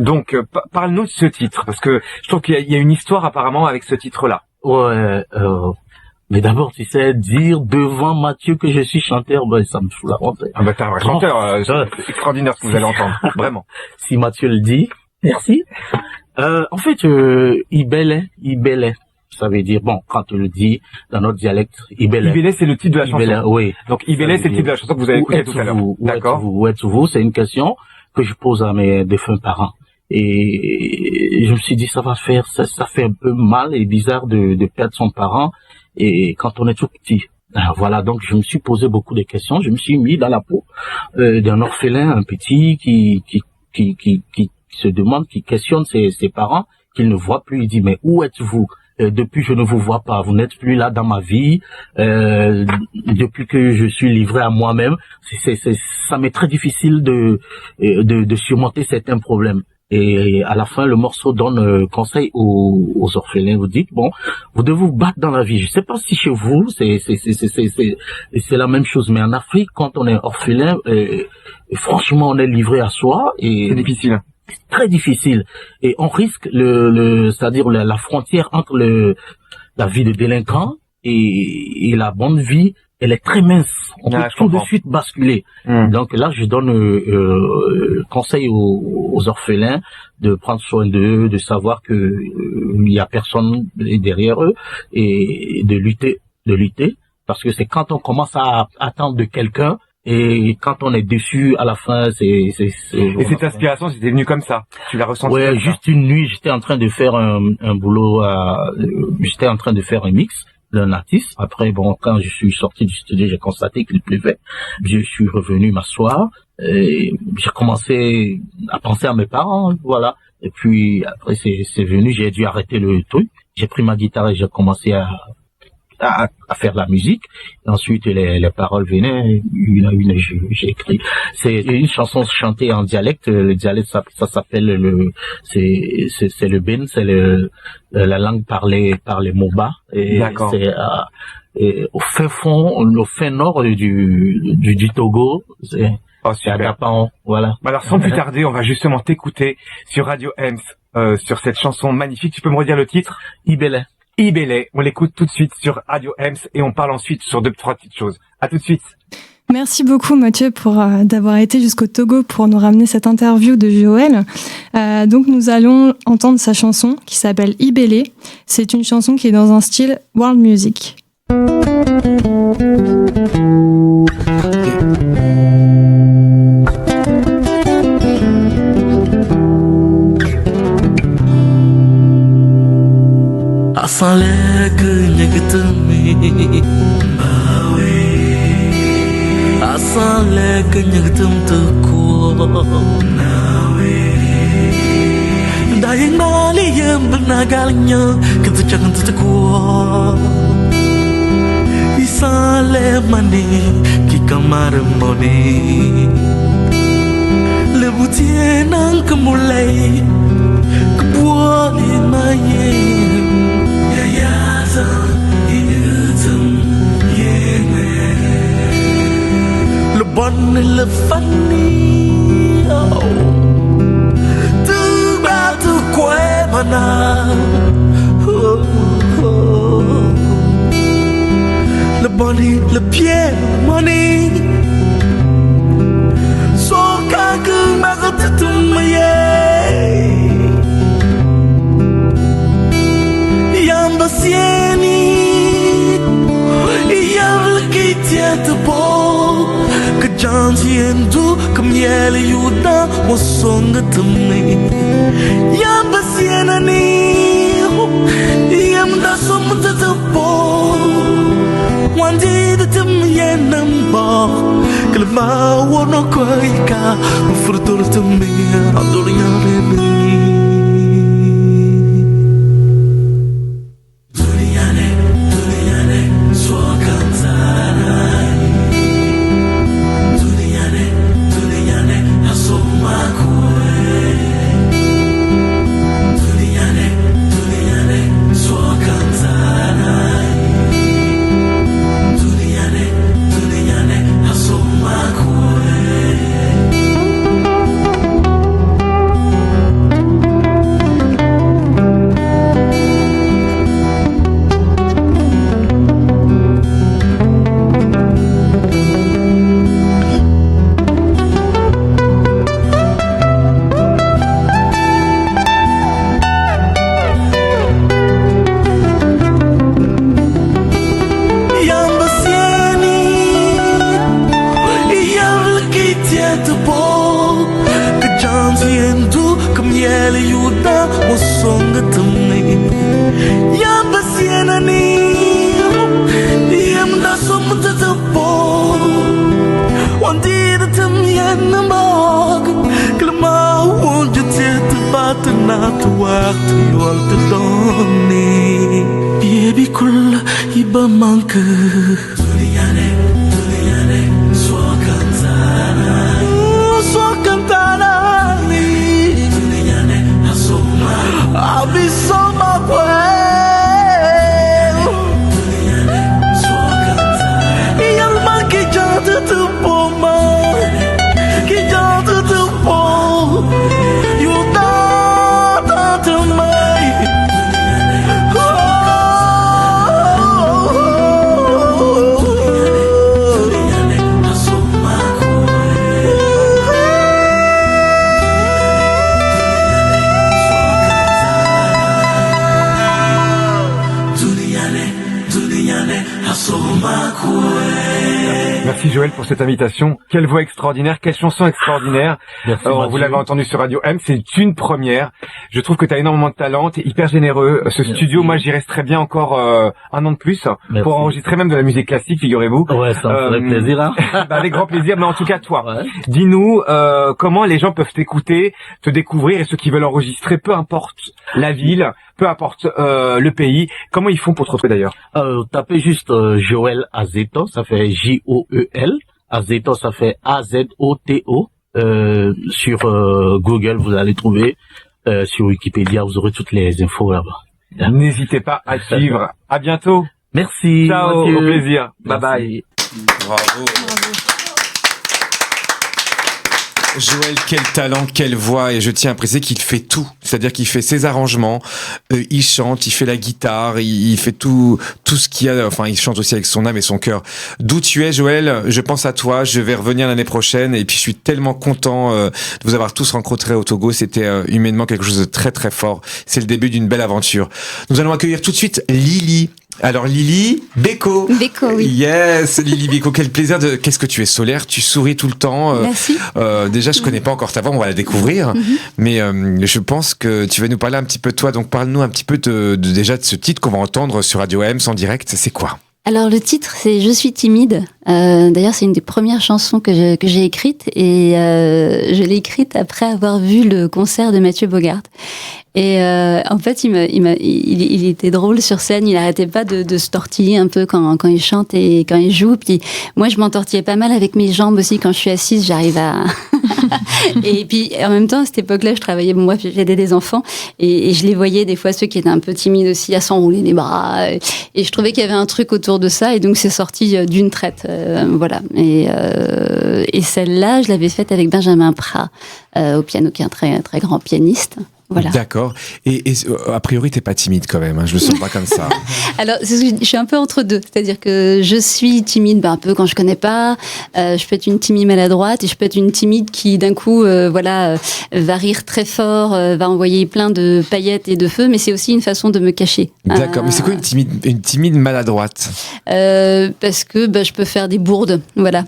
Donc parle-nous de ce titre, parce que je trouve qu'il y a une histoire apparemment avec ce titre-là. Ouais, mais d'abord, tu sais, dire devant Mathieu que je suis chanteur, ben, ça me fout la honte. Ah bah t'es un vrai chanteur, c'est extraordinaire ce que vous allez entendre, vraiment. Si Mathieu le dit, merci. En fait, Ibele, ça veut dire, bon, quand tu le dis dans notre dialecte, Ibele. Ibele, c'est le titre de la chanson. Oui. Donc Ibele, c'est le titre de la chanson que vous avez écouté tout à l'heure. D'accord. Où êtes-vous? C'est une question que je pose à mes défunts parents. Et je me suis dit, ça fait un peu mal et bizarre de perdre son parent et quand on est tout petit. Alors voilà, donc je me suis posé beaucoup de questions. Je me suis mis dans la peau d'un orphelin, un petit qui se demande, qui questionne ses parents, qu'il ne voit plus. Il dit, mais où êtes-vous? Depuis je ne vous vois pas, vous n'êtes plus là dans ma vie. Depuis que je suis livré à moi-même, ça m'est très difficile de surmonter certains problèmes. Et à la fin, le morceau donne conseil aux orphelins. Vous dites, bon, vous devez vous battre dans la vie. Je sais pas si chez vous, c'est la même chose. Mais en Afrique, quand on est orphelin, franchement, on est livré à soi. Et c'est difficile. Très difficile. Et on risque c'est-à-dire la frontière entre la vie de délinquant et la bonne vie. Elle est très mince. On peut tout de suite basculer. Donc là, je donne conseil aux orphelins de prendre soin d'eux, de savoir que il y a personne derrière eux et de lutter, parce que c'est quand on commence à attendre de quelqu'un et quand on est déçu à la fin, Et cette aspiration, c'était venu comme ça. Tu l'as ressenti? Ouais, juste une nuit, j'étais en train de faire un boulot, j'étais en train de faire un mix d'un artiste. Après, bon, quand je suis sorti du studio, j'ai constaté qu'il pleuvait. Je suis revenu m'asseoir et j'ai commencé à penser à mes parents, voilà. Et puis, après, c'est venu, j'ai dû arrêter le truc. J'ai pris ma guitare et j'ai commencé à faire la musique. Et ensuite, les paroles venaient, j'ai écrit. C'est une chanson chantée en dialecte. Le dialecte, ça s'appelle c'est le Ben, c'est la langue parlée par les Moba. D'accord. C'est au fin nord du Togo. C'est à Dapan, voilà. Alors sans plus tarder, on va justement t'écouter sur Radio Ems, sur cette chanson magnifique. Tu peux me redire le titre? Ibele. Ibele, on l'écoute tout de suite sur Radio Ems et on parle ensuite sur 2-3 petites choses. À tout de suite. Merci beaucoup Mathieu pour d'avoir été jusqu'au Togo pour nous ramener cette interview de Joël. Donc nous allons entendre sa chanson qui s'appelle Ibele. C'est une chanson qui est dans un style world music. Asalek nyegtemi bawe Asalek nyegtem teko nawe Dayeng bali yang benagalnya kita jangan teko Isale mani ki kamar moni Lebutie nang kemulai kebuali maye Le bon et le funny Tout bas tout quoi mana Le bon et le pied money So kaku magatutumaye Yambasieni Yavlkitiet bo Kajantiendu Kamyel yuda Wasongatami Yambasienani Yamda somtatapo Wandi the Timienamba Kalma wono koika Furtur to me Adoriane Yali yuda musonga tamne Ya basiena ni Yam da somta tapo Wandira tam yen mag Klama wonja tete batna tuwart yol te doni Baby kul iba manke Duniane so cantana Duniane asoma abisoma well Duniane so cantana Yal man ki jante tu poma Ki jante tu poma You da to mai Merci Joël pour cette invitation. Quelle voix extraordinaire, quelle chanson extraordinaire. Merci, Vous l'avez entendu sur Radio M, c'est une première. Je trouve que tu as énormément de talent, t'es hyper généreux. Ce studio, moi j'y resterais bien encore un an de plus pour enregistrer même de la musique classique, figurez-vous. Ouais, ça me ferait plaisir. Hein. Avec grand plaisir, mais en tout cas toi, dis-nous comment les gens peuvent t'écouter, te découvrir et ceux qui veulent enregistrer, peu importe la ville, peu importe le pays, comment ils font pour te retrouver d'ailleurs? Tapez juste Joël Azeto, ça fait J-O-E-L. Azeto, ça fait A-Z-O-T-O. Sur Google, vous allez trouver. Sur Wikipédia, vous aurez toutes les infos là-bas. N'hésitez pas à suivre. À bientôt. Merci. Ciao, Mathieu. au plaisir. Merci. Bye bye. Bravo. Joël, quel talent, quelle voix, et je tiens à préciser qu'il fait tout. C'est-à-dire qu'il fait ses arrangements, il chante, il fait la guitare, il fait tout ce qu'il y a, enfin, il chante aussi avec son âme et son cœur. D'où tu es, Joël, je pense à toi, je vais revenir l'année prochaine, et puis je suis tellement content de vous avoir tous rencontrés au Togo. C'était humainement quelque chose de très très fort. C'est le début d'une belle aventure. Nous allons accueillir tout de suite Lily. Alors Lily Beko. Beko, oui. Yes, Lily Beko, quel plaisir de... Qu'est-ce que tu es solaire, tu souris tout le temps. Merci. Déjà, je connais pas encore ta voix, on va la découvrir. Mais je pense que tu vas nous parler un petit peu de toi. Donc parle-nous un petit peu déjà de ce titre qu'on va entendre sur Radio M en direct. C'est quoi? Alors le titre c'est Je suis timide. D'ailleurs c'est une des premières chansons que j'ai écrites et je l'ai écrite après avoir vu le concert de Mathieu Bogart. Et en fait il était drôle sur scène, il arrêtait pas de se tortiller un peu quand il chante et quand il joue. Puis moi je m'entortillais pas mal avec mes jambes aussi quand je suis assise, j'arrive à et puis en même temps à cette époque-là je travaillais, moi j'aidais des enfants et je les voyais des fois ceux qui étaient un peu timides aussi à s'enrouler les bras et je trouvais qu'il y avait un truc autour de ça et donc c'est sorti d'une traite, voilà. Et celle-là je l'avais faite avec Benjamin Prat au piano, qui est un très très grand pianiste. Voilà. D'accord. Et a priori, t'es pas timide quand même. Hein, je le sens pas comme ça. Alors, je suis un peu entre deux. C'est-à-dire que je suis timide, un peu quand je connais pas. Je peux être une timide maladroite et je peux être une timide qui, d'un coup, va rire très fort, va envoyer plein de paillettes et de feu. Mais c'est aussi une façon de me cacher. D'accord. Mais c'est quoi une timide maladroite? Parce que je peux faire des bourdes. Voilà.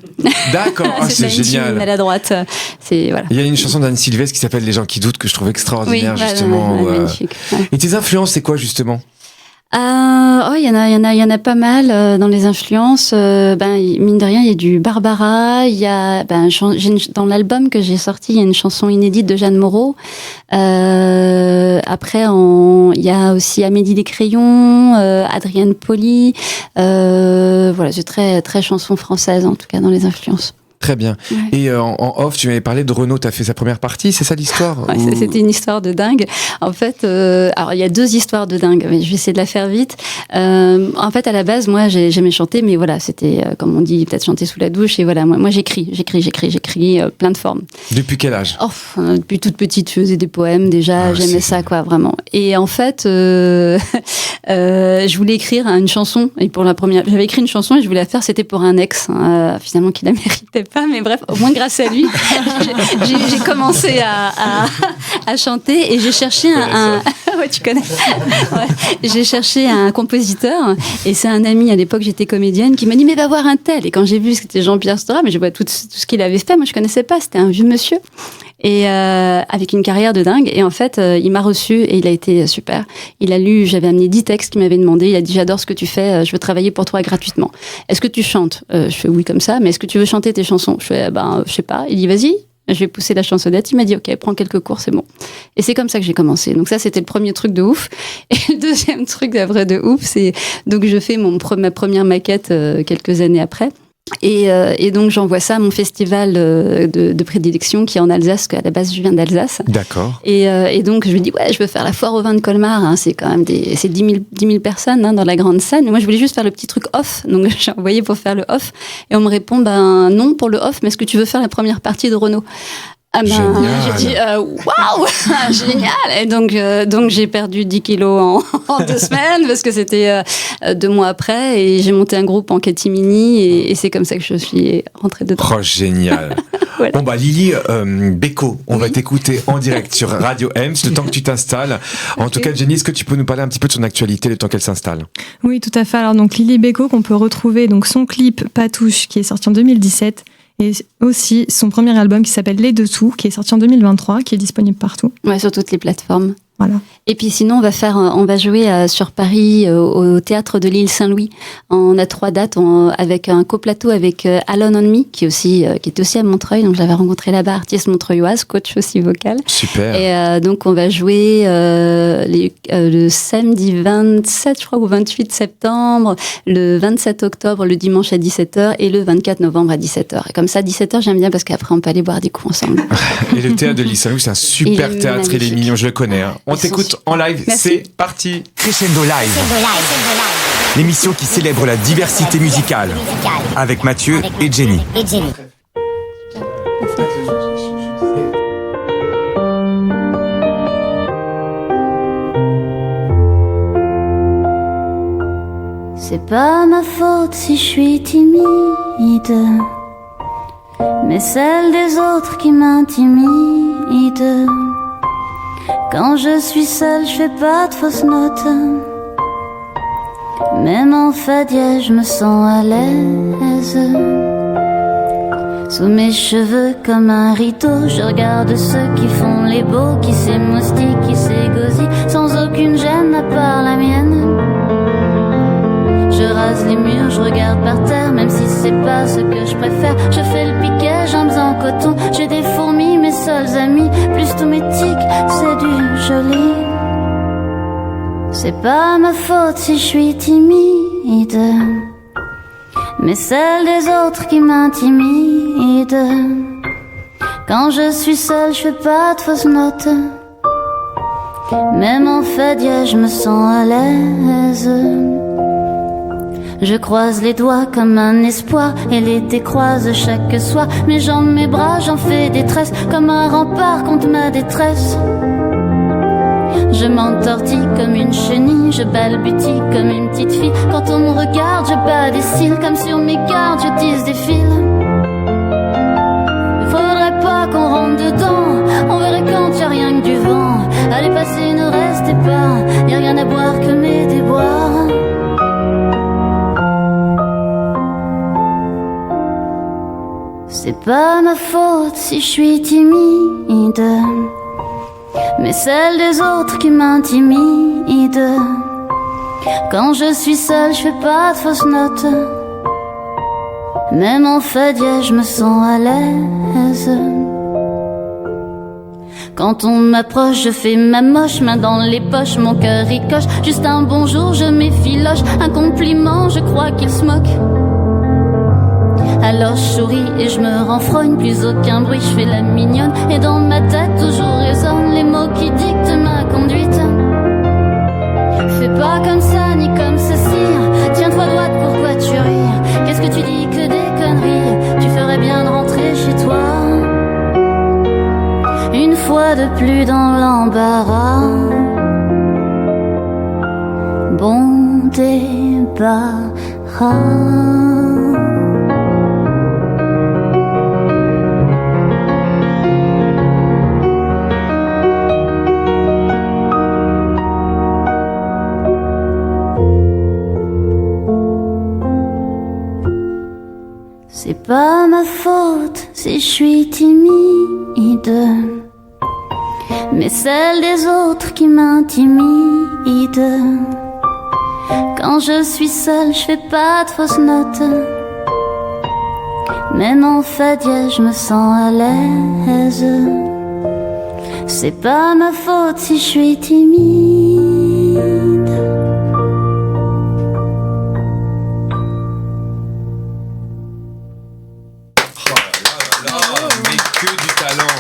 D'accord. C'est génial. Timide maladroite. C'est voilà. Il y a une chanson d'Anne Sylvestre qui s'appelle Les gens qui doutent que je trouve extraordinaire. Oui, justement. magnifique. Ouais. Et tes influences, c'est quoi justement? Il y en a pas mal dans les influences. Mine de rien, il y a du Barbara. Il y a dans l'album que j'ai sorti, il y a une chanson inédite de Jeanne Moreau. Après, il y a aussi Amélie Descrayons, Adrienne Poli. Voilà, c'est très très chanson française en tout cas dans les influences. Très bien. Ouais. Et en off, tu m'avais parlé de Renaud, tu as fait sa première partie, c'est ça l'histoire? Ouais, ou... C'était une histoire de dingue. En fait, alors il y a deux histoires de dingue, mais je vais essayer de la faire vite. En fait, à la base, moi, j'aimais chanter, mais voilà, c'était, comme on dit, peut-être chanter sous la douche. Et voilà, moi j'écris plein de formes. Depuis quel âge? Depuis toute petite, je faisais des poèmes déjà, j'aimais ça, quoi, vraiment. Et en fait, je voulais écrire une chanson, et j'avais écrit une chanson et je voulais la faire, c'était pour un ex, finalement, qui la méritait pas, mais bref, au moins grâce à lui, j'ai commencé à à chanter et j'ai cherché ouais, tu connais. Ouais. J'ai cherché un compositeur et c'est un ami, à l'époque j'étais comédienne, qui m'a dit mais va voir un tel. Et quand j'ai vu que c'était Jean-Pierre Stora, mais je vois tout ce qu'il avait fait, moi je connaissais pas, c'était un vieux monsieur. Et avec une carrière de dingue. Et en fait, il m'a reçu et il a été super. Il a lu, j'avais amené 10 textes qu'il m'avait demandé. Il a dit j'adore ce que tu fais, je veux travailler pour toi gratuitement. Est-ce que tu chantes? Je fais oui comme ça, mais est-ce que tu veux chanter tes chansons? Je fais je sais pas. Il dit vas-y. Je vais pousser la chansonnette. Il m'a dit ok, prends quelques cours, c'est bon. Et c'est comme ça que j'ai commencé. Donc ça, c'était le premier truc de ouf. Et le deuxième truc d'après de ouf, c'est donc je fais ma première maquette quelques années après. Et donc j'envoie ça à mon festival de prédilection qui est en Alsace, parce qu'à la base je viens d'Alsace. D'accord. Et donc je lui dis ouais, je veux faire la foire au vin de Colmar, hein, c'est quand même 10 000 personnes hein, dans la grande scène. Mais moi je voulais juste faire le petit truc off, donc j'ai envoyé pour faire le off et on me répond non pour le off, mais est-ce que tu veux faire la première partie de Renaud? J'ai dit waouh, génial. Et donc j'ai perdu 10 kilos en 2 semaines parce que c'était 2 mois après et j'ai monté un groupe en catimini et c'est comme ça que je suis rentrée dedans. Oh, génial. Voilà. Bon Lily Beko, on va t'écouter en direct sur Radio Ems le temps que tu t'installes. En tout cas, Jenny, est-ce que tu peux nous parler un petit peu de son actualité le temps qu'elle s'installe? Oui, tout à fait. Alors donc Lily Beko qu'on peut retrouver donc son clip Patouche qui est sorti en 2017. Et aussi son premier album qui s'appelle Les Dessous, qui est sorti en 2023, qui est disponible partout. Ouais, sur toutes les plateformes. Voilà. Et puis sinon, on va jouer sur Paris au théâtre de l'île Saint-Louis. On a 3 dates avec un coplateau avec Alone on Me, qui est aussi à Montreuil. Donc j'avais rencontré là-bas, artiste montreuilloise, coach aussi vocal. Super. Et donc on va jouer le samedi 27, je crois, ou 28 septembre, le 27 octobre, le dimanche à 17h et le 24 novembre à 17h. Et comme ça, 17h, j'aime bien parce qu'après on peut aller boire des coups ensemble. Et le théâtre de l'île Saint-Louis, c'est un super théâtre, magnifique. Il est mignon, je le connais. Hein. On t'écoute en live, c'est parti. Crescendo Live. L'émission qui célèbre la diversité musicale. Avec Mathieu et Jenny. C'est pas ma faute si je suis timide, mais celle des autres qui m'intimide. Quand je suis seule, je fais pas de fausses notes. Même en fa dièse, je me sens à l'aise. Sous mes cheveux comme un rideau, je regarde ceux qui font les beaux, qui s'émoustillent, qui s'égosillent, sans aucune gêne à part la mienne. Je rase les murs, je regarde par terre, même si c'est pas ce que je préfère. Je fais le piquet, jambes en coton, j'ai des fourmis, mes seuls amis, plus tous mes tics, c'est du joli. C'est pas ma faute si je suis timide, mais celle des autres qui m'intimide. Quand je suis seule, je fais pas de fausses notes. Même en fa dièse, je me sens à l'aise. Je croise les doigts comme un espoir et les décroise chaque soir. Mes jambes, mes bras, j'en fais des tresses comme un rempart contre ma détresse. Je m'entortille comme une chenille, je balbutie comme une petite fille. Quand on me regarde, je bats des cils, comme sur mes gardes, je tisse des fils. Il faudrait pas qu'on rentre dedans, on verrait quand y'a rien que du vent. Allez passer, ne restez pas, y'a rien à boire que mes déboires. C'est pas ma faute si je suis timide, mais celle des autres qui m'intimide. Quand je suis seule, je fais pas de fausses notes. Même en fa dièse, je me sens à l'aise. Quand on m'approche, je fais ma moche, main dans les poches, mon cœur ricoche. Juste un bonjour, je m'effiloche, un compliment, je crois qu'il se moque. Alors je souris et je me renfrogne, plus aucun bruit, je fais la mignonne. Et dans ma tête toujours résonnent les mots qui dictent ma conduite. Fais pas comme ça ni comme ceci, tiens-toi droite, pourquoi tu ris? Qu'est-ce que tu dis que des conneries? Tu ferais bien de rentrer chez toi. Une fois de plus dans l'embarras. Bon débarras. C'est pas ma faute si je suis timide, mais celle des autres qui m'intimide. Quand je suis seule, je fais pas de fausses notes. Même en fadia, je me sens à l'aise. C'est pas ma faute si je suis timide. Mais que du talent.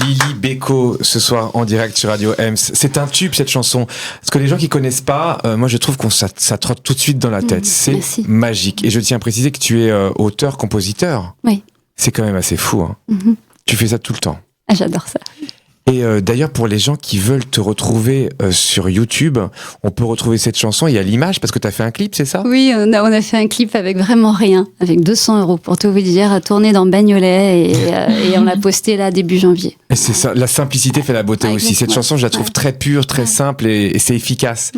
Lily Beko, ce soir en direct sur Radio Ems. C'est un tube cette chanson. Parce que les gens qui connaissent pas, moi je trouve ça trotte tout de suite dans la tête. C'est merci. magique. Et je tiens à préciser que tu es auteur-compositeur. Oui. C'est quand même assez fou. Hein. Mm-hmm. Tu fais ça tout le temps. Ah, j'adore ça. Et d'ailleurs, pour les gens qui veulent te retrouver sur YouTube, on peut retrouver cette chanson. Il y a l'image parce que tu as fait un clip, c'est ça ? Oui, on a fait un clip avec vraiment rien, avec 200 € pour tout vous dire, à tourner dans Bagnolet et on l'a posté là début janvier. Et c'est ça, la simplicité fait la beauté aussi. Cette chanson, je la trouve très pure, très simple et c'est efficace.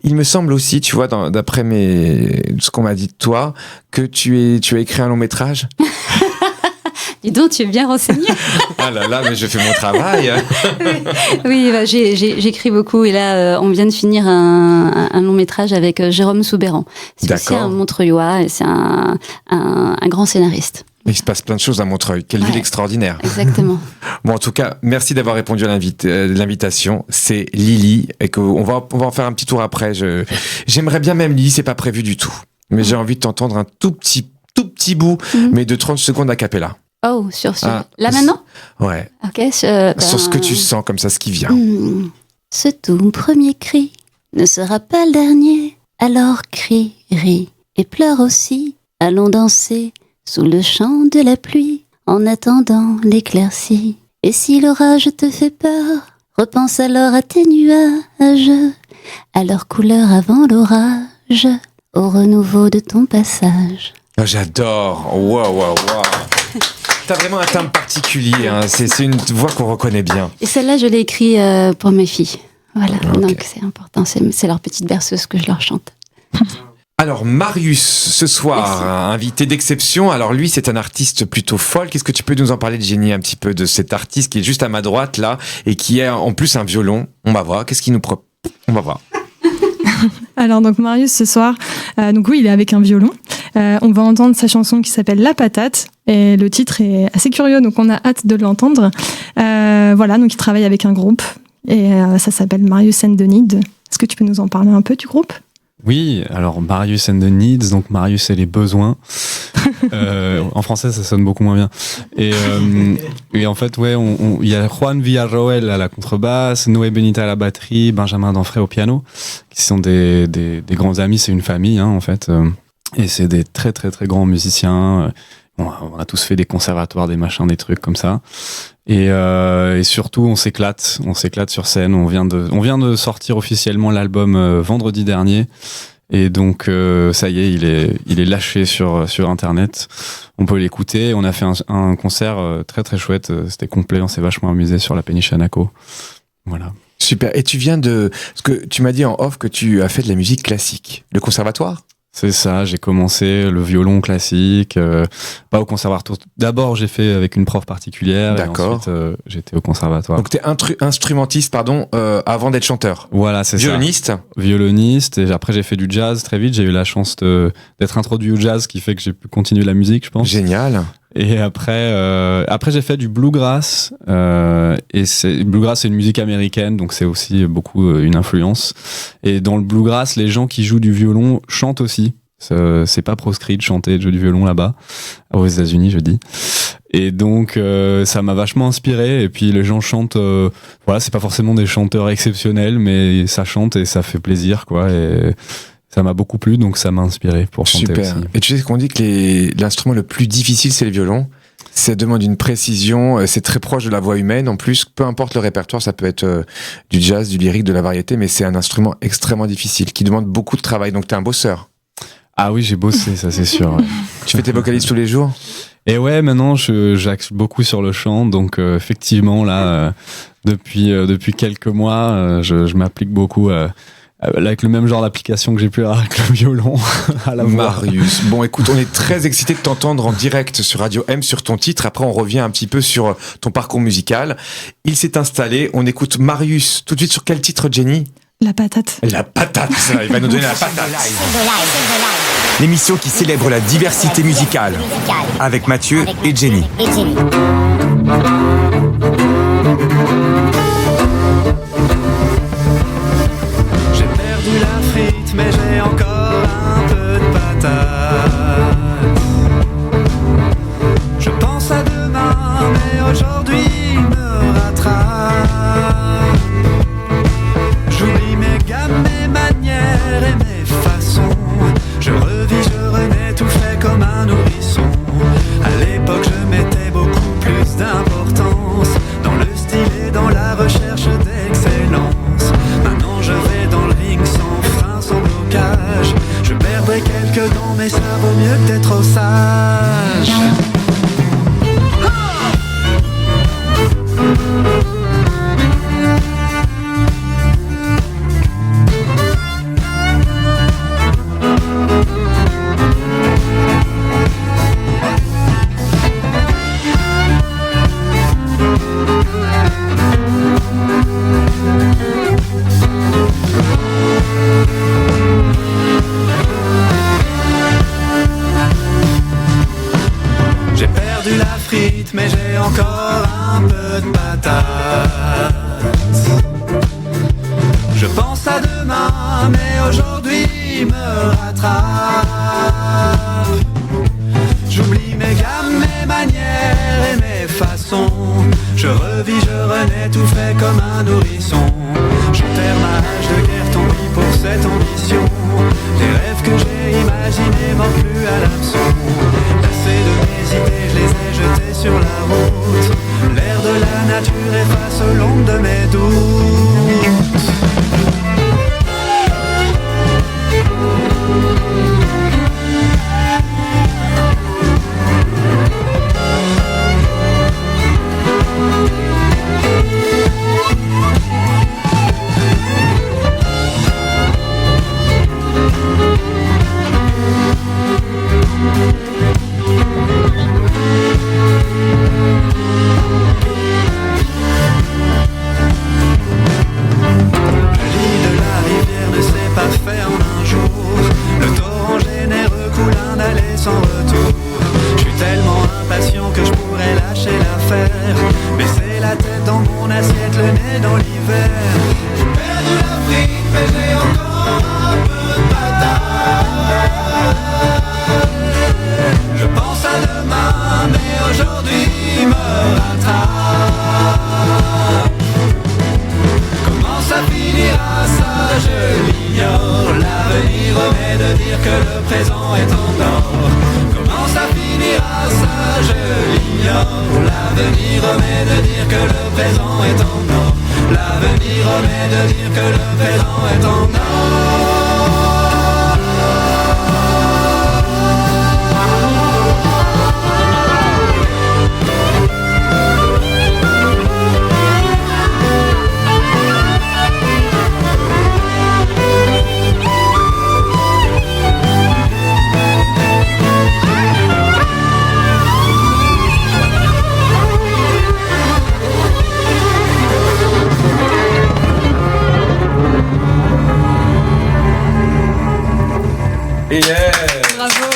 Il me semble aussi, tu vois, d'après ce qu'on m'a dit de toi, que tu as écrit un long métrage. Dis donc, tu es bien renseigné. Ah là là, mais je fais mon travail. Oui, bah, j'écris beaucoup et là, on vient de finir un long métrage avec Jérôme Soubéran. C'est aussi un Montreuillois et c'est un grand scénariste. Il se passe plein de choses à Montreuil. Quelle ville extraordinaire. Exactement. Bon, en tout cas, merci d'avoir répondu à l'invitation. C'est Lily et on va en faire un petit tour après. J'aimerais bien même Lily, c'est pas prévu du tout. Mais j'ai envie de t'entendre un tout petit bout, mais de 30 secondes a cappella. Oh, sur là maintenant ? Ouais. Ok. Sur ce que tu sens, comme ça, ce qui vient. Ce tout premier cri ne sera pas le dernier. Alors crie, ris et pleure aussi. Allons danser sous le chant de la pluie en attendant l'éclaircie. Et si l'orage te fait peur, repense alors à tes nuages, à leur couleur avant l'orage, au renouveau de ton passage. Oh, j'adore. Wow. T'as vraiment un timbre particulier, hein. C'est une voix qu'on reconnaît bien. Et celle-là, je l'ai écrite pour mes filles. Voilà, donc c'est important, c'est leur petite berceuse que je leur chante. Alors Marius, ce soir, invité d'exception. Alors lui, c'est un artiste plutôt folk. Qu'est-ce que tu peux nous en parler, de Jenny, un petit peu de cet artiste qui est juste à ma droite, là, et qui a en plus un violon. On va voir, qu'est-ce qu'il nous propose. On va voir. Alors donc Marius ce soir, donc oui, il est avec un violon. On va entendre sa chanson qui s'appelle La Patate et le titre est assez curieux, donc on a hâte de l'entendre. Voilà, donc il travaille avec un groupe et ça s'appelle Marius and the Needs. Est-ce que tu peux nous en parler un peu du groupe ? Oui, alors Marius and the Needs, donc Marius et les besoins. En français, ça sonne beaucoup moins bien. Et en fait, ouais, il y a Juan Villarroel à la contrebasse, Noé Benita à la batterie, Benjamin Danfray au piano, qui sont des grands amis. C'est une famille, hein, en fait. Et c'est des très très très grands musiciens. On a tous fait des conservatoires, des machins, des trucs comme ça. Et surtout, on s'éclate sur scène. On vient de sortir officiellement l'album vendredi dernier. Et donc, ça y est, il est lâché sur Internet. On peut l'écouter. On a fait un concert très très chouette. C'était complet. On s'est vachement amusé sur la péniche Anaco. Voilà. Super. Et tu viens parce que tu m'as dit en off que tu as fait de la musique classique. Le conservatoire ? C'est ça, j'ai commencé le violon classique, pas au conservatoire. D'abord, j'ai fait avec une prof particulière. D'accord. Et ensuite, j'étais au conservatoire. Donc, t'es instrumentiste, avant d'être chanteur. Voilà, c'est Violoniste. ça. Violoniste. Et après, j'ai fait du jazz très vite. J'ai eu la chance d'être introduit au jazz, qui fait que j'ai pu continuer la musique, je pense. Génial. Et après j'ai fait du bluegrass. Bluegrass, c'est une musique américaine, donc c'est aussi beaucoup une influence. Et dans le bluegrass, les gens qui jouent du violon chantent aussi. C'est pas proscrit de chanter, de jouer du violon là-bas, aux États-Unis, je dis. Et donc ça m'a vachement inspiré. Et puis les gens chantent. Voilà, c'est pas forcément des chanteurs exceptionnels, mais ça chante et ça fait plaisir, quoi. Et ça m'a beaucoup plu, donc ça m'a inspiré pour chanter aussi. Et tu sais qu'on dit que l'instrument le plus difficile, c'est le violon. Ça demande une précision, c'est très proche de la voix humaine. En plus, peu importe le répertoire, ça peut être du jazz, du lyrique, de la variété, mais c'est un instrument extrêmement difficile, qui demande beaucoup de travail. Donc t'es un bosseur. Ah oui, j'ai bossé, ça c'est sûr. Ouais. Tu fais tes vocalises tous les jours ? Et ouais, maintenant j'axe beaucoup sur le chant, donc effectivement là, depuis quelques mois, je m'applique beaucoup Avec le même genre d'application que j'ai pu avoir avec le violon à la voix. Marius. Bon, écoute, on est très excités de t'entendre en direct sur Radio M sur ton titre. Après, on revient un petit peu sur ton parcours musical. Il s'est installé. On écoute Marius tout de suite sur quel titre, Jenny ? La patate. La patate. Il va nous donner la patate. L'émission qui célèbre la diversité musicale. Avec Mathieu et Jenny. Mais j'ai encore un peu de patate. Je pense à demain, mais aujourd'hui me rattrape. J'oublie mes gammes, mes manières et mes façons. Je revis, je renais, tout fait comme un nourrisson. À l'époque, je mettais beaucoup plus d'importance dans le style et dans la recherche d'excellence. Maintenant, je vais dans le ring sans blocage. Je perdrai quelques dents, mais ça vaut mieux que d'être trop sage. Mais j'ai encore un peu de patate. Je pense à demain, mais aujourd'hui me rattrape. J'oublie mes gammes, mes manières et mes façons. Je revis, je renais, tout fait comme un nourrisson. J'enterre ma hache de guerre, tant pis pour cette ambition. Les rêves que j'ai imaginés manquent plus à l'hameçon. Lassé de mes idées, je les ai jetés sur la route. L'air de la nature efface l'ombre de mes doutes. Sans retour, je suis tellement impatient que je pourrais lâcher l'affaire. Baisser la tête dans mon assiette, le nez dans l'hiver. J'ai perdu l'Afrique, mais j'ai encore un peu de patate. Je pense à demain, mais aujourd'hui me rattrape. Comment ça finira, ça je l'ignore. L'avenir remet de dire que le présent est en or. Comment ça finira, ça je l'ignore. L'avenir remet de dire que le présent est en or. L'avenir remet de dire que le présent est en or. Yeah. Bravo.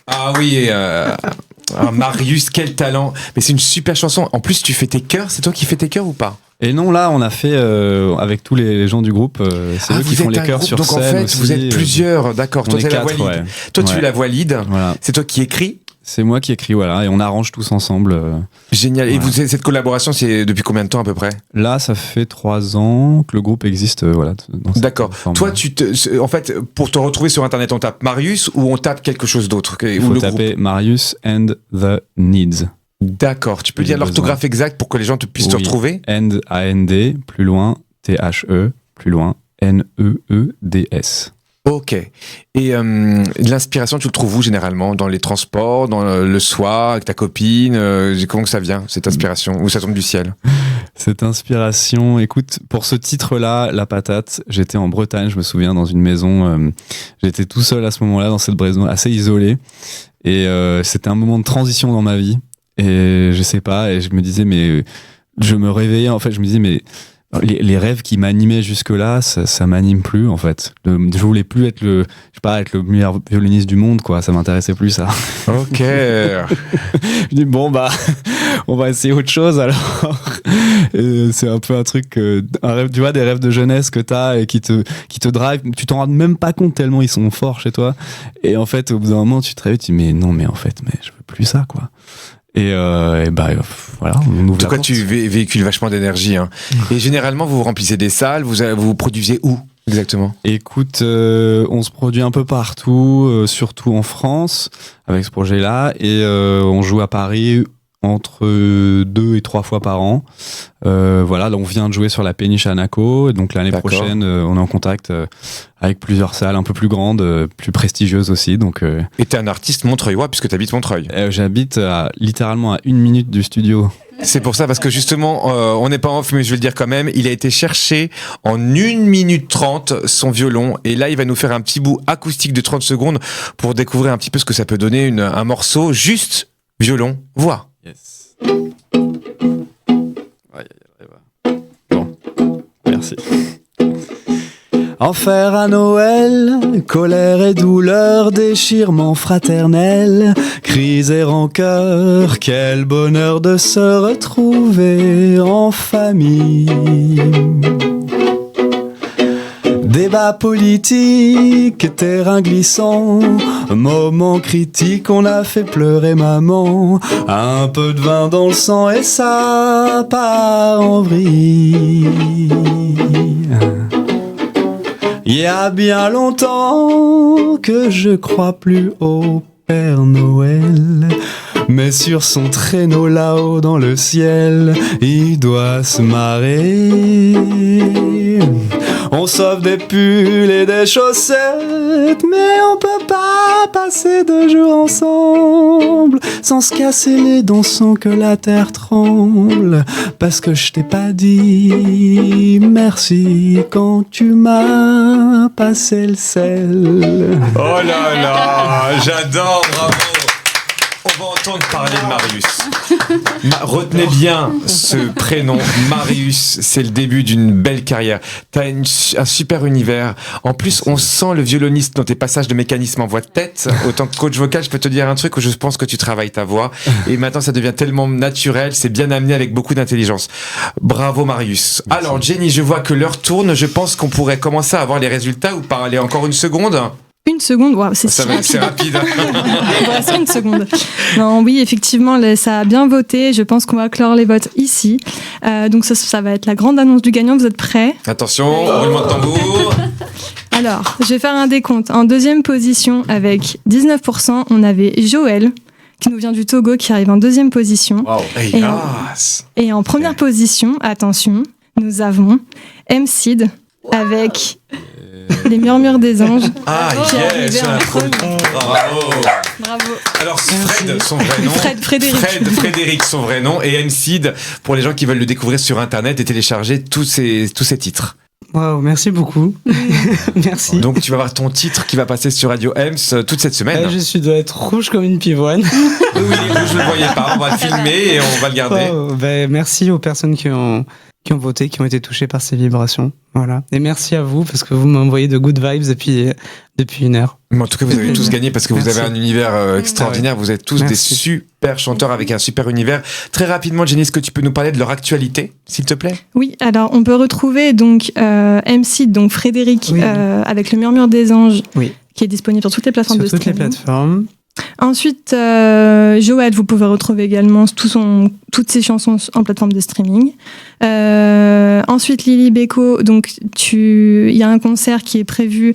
Ah oui, Marius, quel talent. Mais c'est une super chanson. En plus, tu fais tes chœurs. C'est toi qui fais tes chœurs ou pas? Et non, là, on a fait avec tous les gens du groupe. C'est eux qui font les chœurs sur donc scène. Donc en fait, aussi, vous êtes plusieurs, d'accord. Toi, tu es la voix lead. Ouais. Toi, tu es la voix lead. Voilà. C'est toi qui écris. C'est moi qui écris, voilà, et on arrange tous ensemble. Génial. Voilà. Et vous, cette collaboration, c'est depuis combien de temps à peu près? Là, ça fait 3 ans que le groupe existe, voilà. D'accord. Toi, en fait, pour te retrouver sur Internet, on tape Marius ou on tape quelque chose d'autre? Il faut taper Marius and the Needs. D'accord. Tu peux dire l'orthographe exacte pour que les gens puissent te retrouver? And, A-N-D, plus loin, T-H-E, plus loin, N-E-E-D-S. Ok. Et l'inspiration, tu le trouves où généralement? Dans les transports, dans le soir, avec ta copine? Comment que ça vient, cette inspiration? Ou ça tombe du ciel? Cette inspiration, écoute, pour ce titre-là, La Patate, j'étais en Bretagne, je me souviens, dans une maison. J'étais tout seul à ce moment-là, dans cette maison assez isolée. Et c'était un moment de transition dans ma vie. Et je sais pas, et je me disais, mais je me réveillais, en fait, je me disais, mais les rêves qui m'animaient jusque-là, ça m'anime plus, en fait. Je voulais plus être le meilleur violoniste du monde, quoi. Ça m'intéressait plus, ça. Ok. Je dis, bon, bah, on va essayer autre chose, alors. C'est un peu un truc, un rêve, tu vois, des rêves de jeunesse que t'as et qui te drive. Tu t'en rends même pas compte tellement ils sont forts chez toi. Et en fait, au bout d'un moment, tu te réveilles, tu dis, mais non, mais en fait, je veux plus ça, quoi. Et bah voilà, on ouvre. En tout cas, tu véhicules vachement d'énergie. Hein. Et généralement, vous remplissez des salles, vous produisez où exactement? Écoute, on se produit un peu partout, surtout en France, avec ce projet-là. Et on joue à Paris entre 2 et 3 fois par an. Voilà, là on vient de jouer sur la péniche à Anaco, donc l'année prochaine on est en contact avec plusieurs salles un peu plus grandes, plus prestigieuses aussi. Donc, et t'es un artiste montreuillois puisque t'habites Montreuil. J'habite littéralement à 1 minute du studio. C'est pour ça, parce que justement, on n'est pas en off, mais je vais le dire quand même, il a été chercher en 1 minute 30 son violon, et là il va nous faire un petit bout acoustique de 30 secondes pour découvrir un petit peu ce que ça peut donner un morceau juste violon, voix. Yes. Bon, merci. Enfer à Noël, colère et douleur, déchirement fraternel, cris et rancœur, quel bonheur de se retrouver en famille. Débat politique, terrain glissant, moment critique, on a fait pleurer maman. Un peu de vin dans le sang et ça part en vrille. Il y a bien longtemps que je crois plus au Père Noël, mais sur son traîneau là-haut dans le ciel, il doit se marrer. On sauve des pulls et des chaussettes, mais on peut pas passer 2 jours ensemble sans se casser les dents sans que la terre tremble. Parce que je t'ai pas dit merci quand tu m'as passé le sel. Oh là là, j'adore, bravo. On va entendre parler de Marius. Retenez bien ce prénom, Marius. C'est le début d'une belle carrière. T'as un super univers. En plus, on sent le violoniste dans tes passages de mécanisme en voix de tête. Autant que coach vocal, je peux te dire un truc où je pense que tu travailles ta voix. Et maintenant, ça devient tellement naturel. C'est bien amené avec beaucoup d'intelligence. Bravo, Marius. Merci. Alors, Jenny, je vois que l'heure tourne. Je pense qu'on pourrait commencer à avoir les résultats ou parler encore 1 seconde. 1 seconde, wow, c'est rapide. Voilà, c'est 1 seconde. Non, oui, effectivement, ça a bien voté. Je pense qu'on va clore les votes ici. Donc ça va être la grande annonce du gagnant. Vous êtes prêts? Attention, roulement de tambour. Alors, je vais faire un décompte. En 2e position, avec 19%, on avait Joël, qui nous vient du Togo, qui arrive en 2e position. Wow. Et en première position, attention, nous avons M-Seed avec Les Murmures des Anges. Ah, yes, bravo. Bravo. Alors, Fred, son vrai nom. Frédéric, son vrai nom. Et M-Seed, pour les gens qui veulent le découvrir sur Internet et télécharger tous ces titres. Waouh, merci beaucoup. Merci. Donc, tu vas avoir ton titre qui va passer sur Radio Ems toute cette semaine. Je dois être rouge comme une pivoine. Oui, je ne le voyais pas. On va le filmer et on va le garder. Merci aux personnes qui ont voté, qui ont été touchés par ces vibrations. Voilà. Et merci à vous, parce que vous m'envoyez de good vibes depuis 1 heure. Mais en tout cas, vous avez tous gagné parce que vous avez un univers extraordinaire. Vous êtes tous des super chanteurs avec un super univers. Très rapidement, Jenny, est-ce que tu peux nous parler de leur actualité, s'il te plaît? Oui, alors on peut retrouver donc M-Seed, donc Frédéric, avec Le Murmure des Anges, qui est disponible sur toutes les plateformes de streaming. Toutes les plateformes. Ensuite, Joël, vous pouvez retrouver également toutes ses chansons en plateforme de streaming. Ensuite, Lily Beko, donc il y a un concert qui est prévu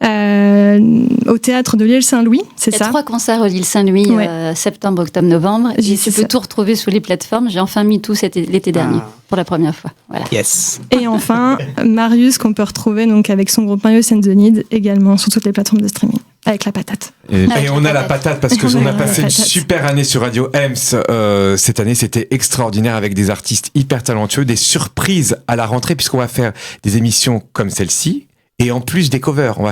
au théâtre de l'île Saint-Louis, c'est ça? Il y a 3 concerts au l'île Saint-Louis, septembre, octobre, novembre. Et tu peux tout retrouver sur les plateformes. J'ai enfin mis tout l'été dernier, pour la première fois. Voilà. Yes. Et enfin, Marius, qu'on peut retrouver donc avec son groupe Marius and the Need, également sur toutes les plateformes de streaming. avec la patate. Et on a la patate parce que on a passé une super année sur Radio Ems. Cette année, c'était extraordinaire avec des artistes hyper talentueux, des surprises à la rentrée puisqu'on va faire des émissions comme celle-ci. Et en plus des covers, on va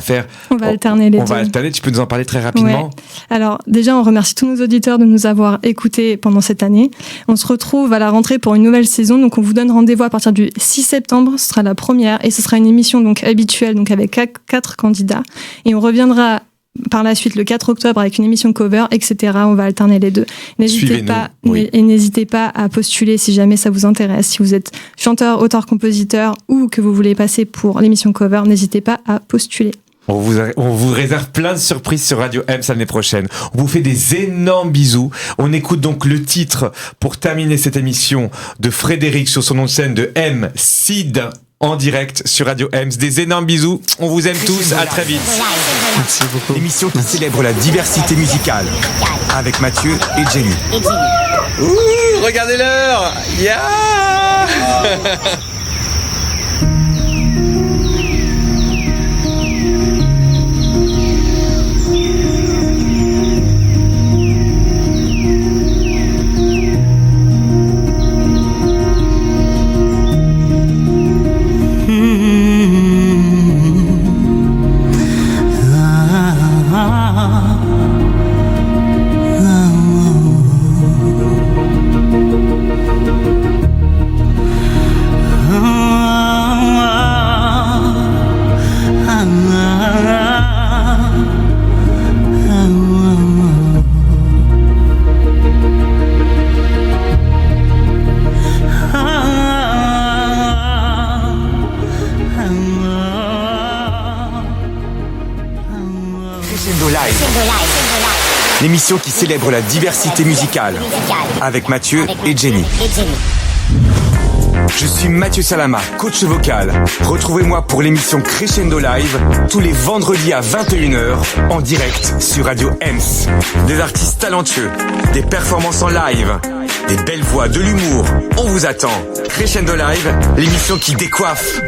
alterner les deux. On va alterner, tu peux nous en parler très rapidement? Ouais. Alors déjà, on remercie tous nos auditeurs de nous avoir écoutés pendant cette année. On se retrouve à la rentrée pour une nouvelle saison, donc on vous donne rendez-vous à partir du 6 septembre, ce sera la première, et ce sera une émission donc habituelle, donc avec 4 candidats. Et on reviendra par la suite le 4 octobre avec une émission cover, etc. On va alterner les deux. N'hésitez pas à postuler si jamais ça vous intéresse. Si vous êtes chanteur, auteur, compositeur ou que vous voulez passer pour l'émission cover, n'hésitez pas à postuler. On vous réserve plein de surprises sur Radio Ems l'année prochaine. On vous fait des énormes bisous. On écoute donc le titre pour terminer cette émission de Frédéric sur son nom de scène de M. Sid en direct sur Radio Ems. Des énormes bisous. On vous aime tous. À très vite. Merci beaucoup. L'émission qui célèbre la diversité musicale avec Mathieu et Jenny. Ouh, regardez l'heure. Yeah. L'émission qui célèbre la diversité musicale avec Mathieu et Jenny. Je suis Mathieu Salama, coach vocal. Retrouvez-moi pour l'émission Crescendo Live tous les vendredis à 21h en direct sur Radio Ems. Des artistes talentueux, des performances en live, des belles voix, de l'humour. On vous attend. Crescendo Live, l'émission qui décoiffe.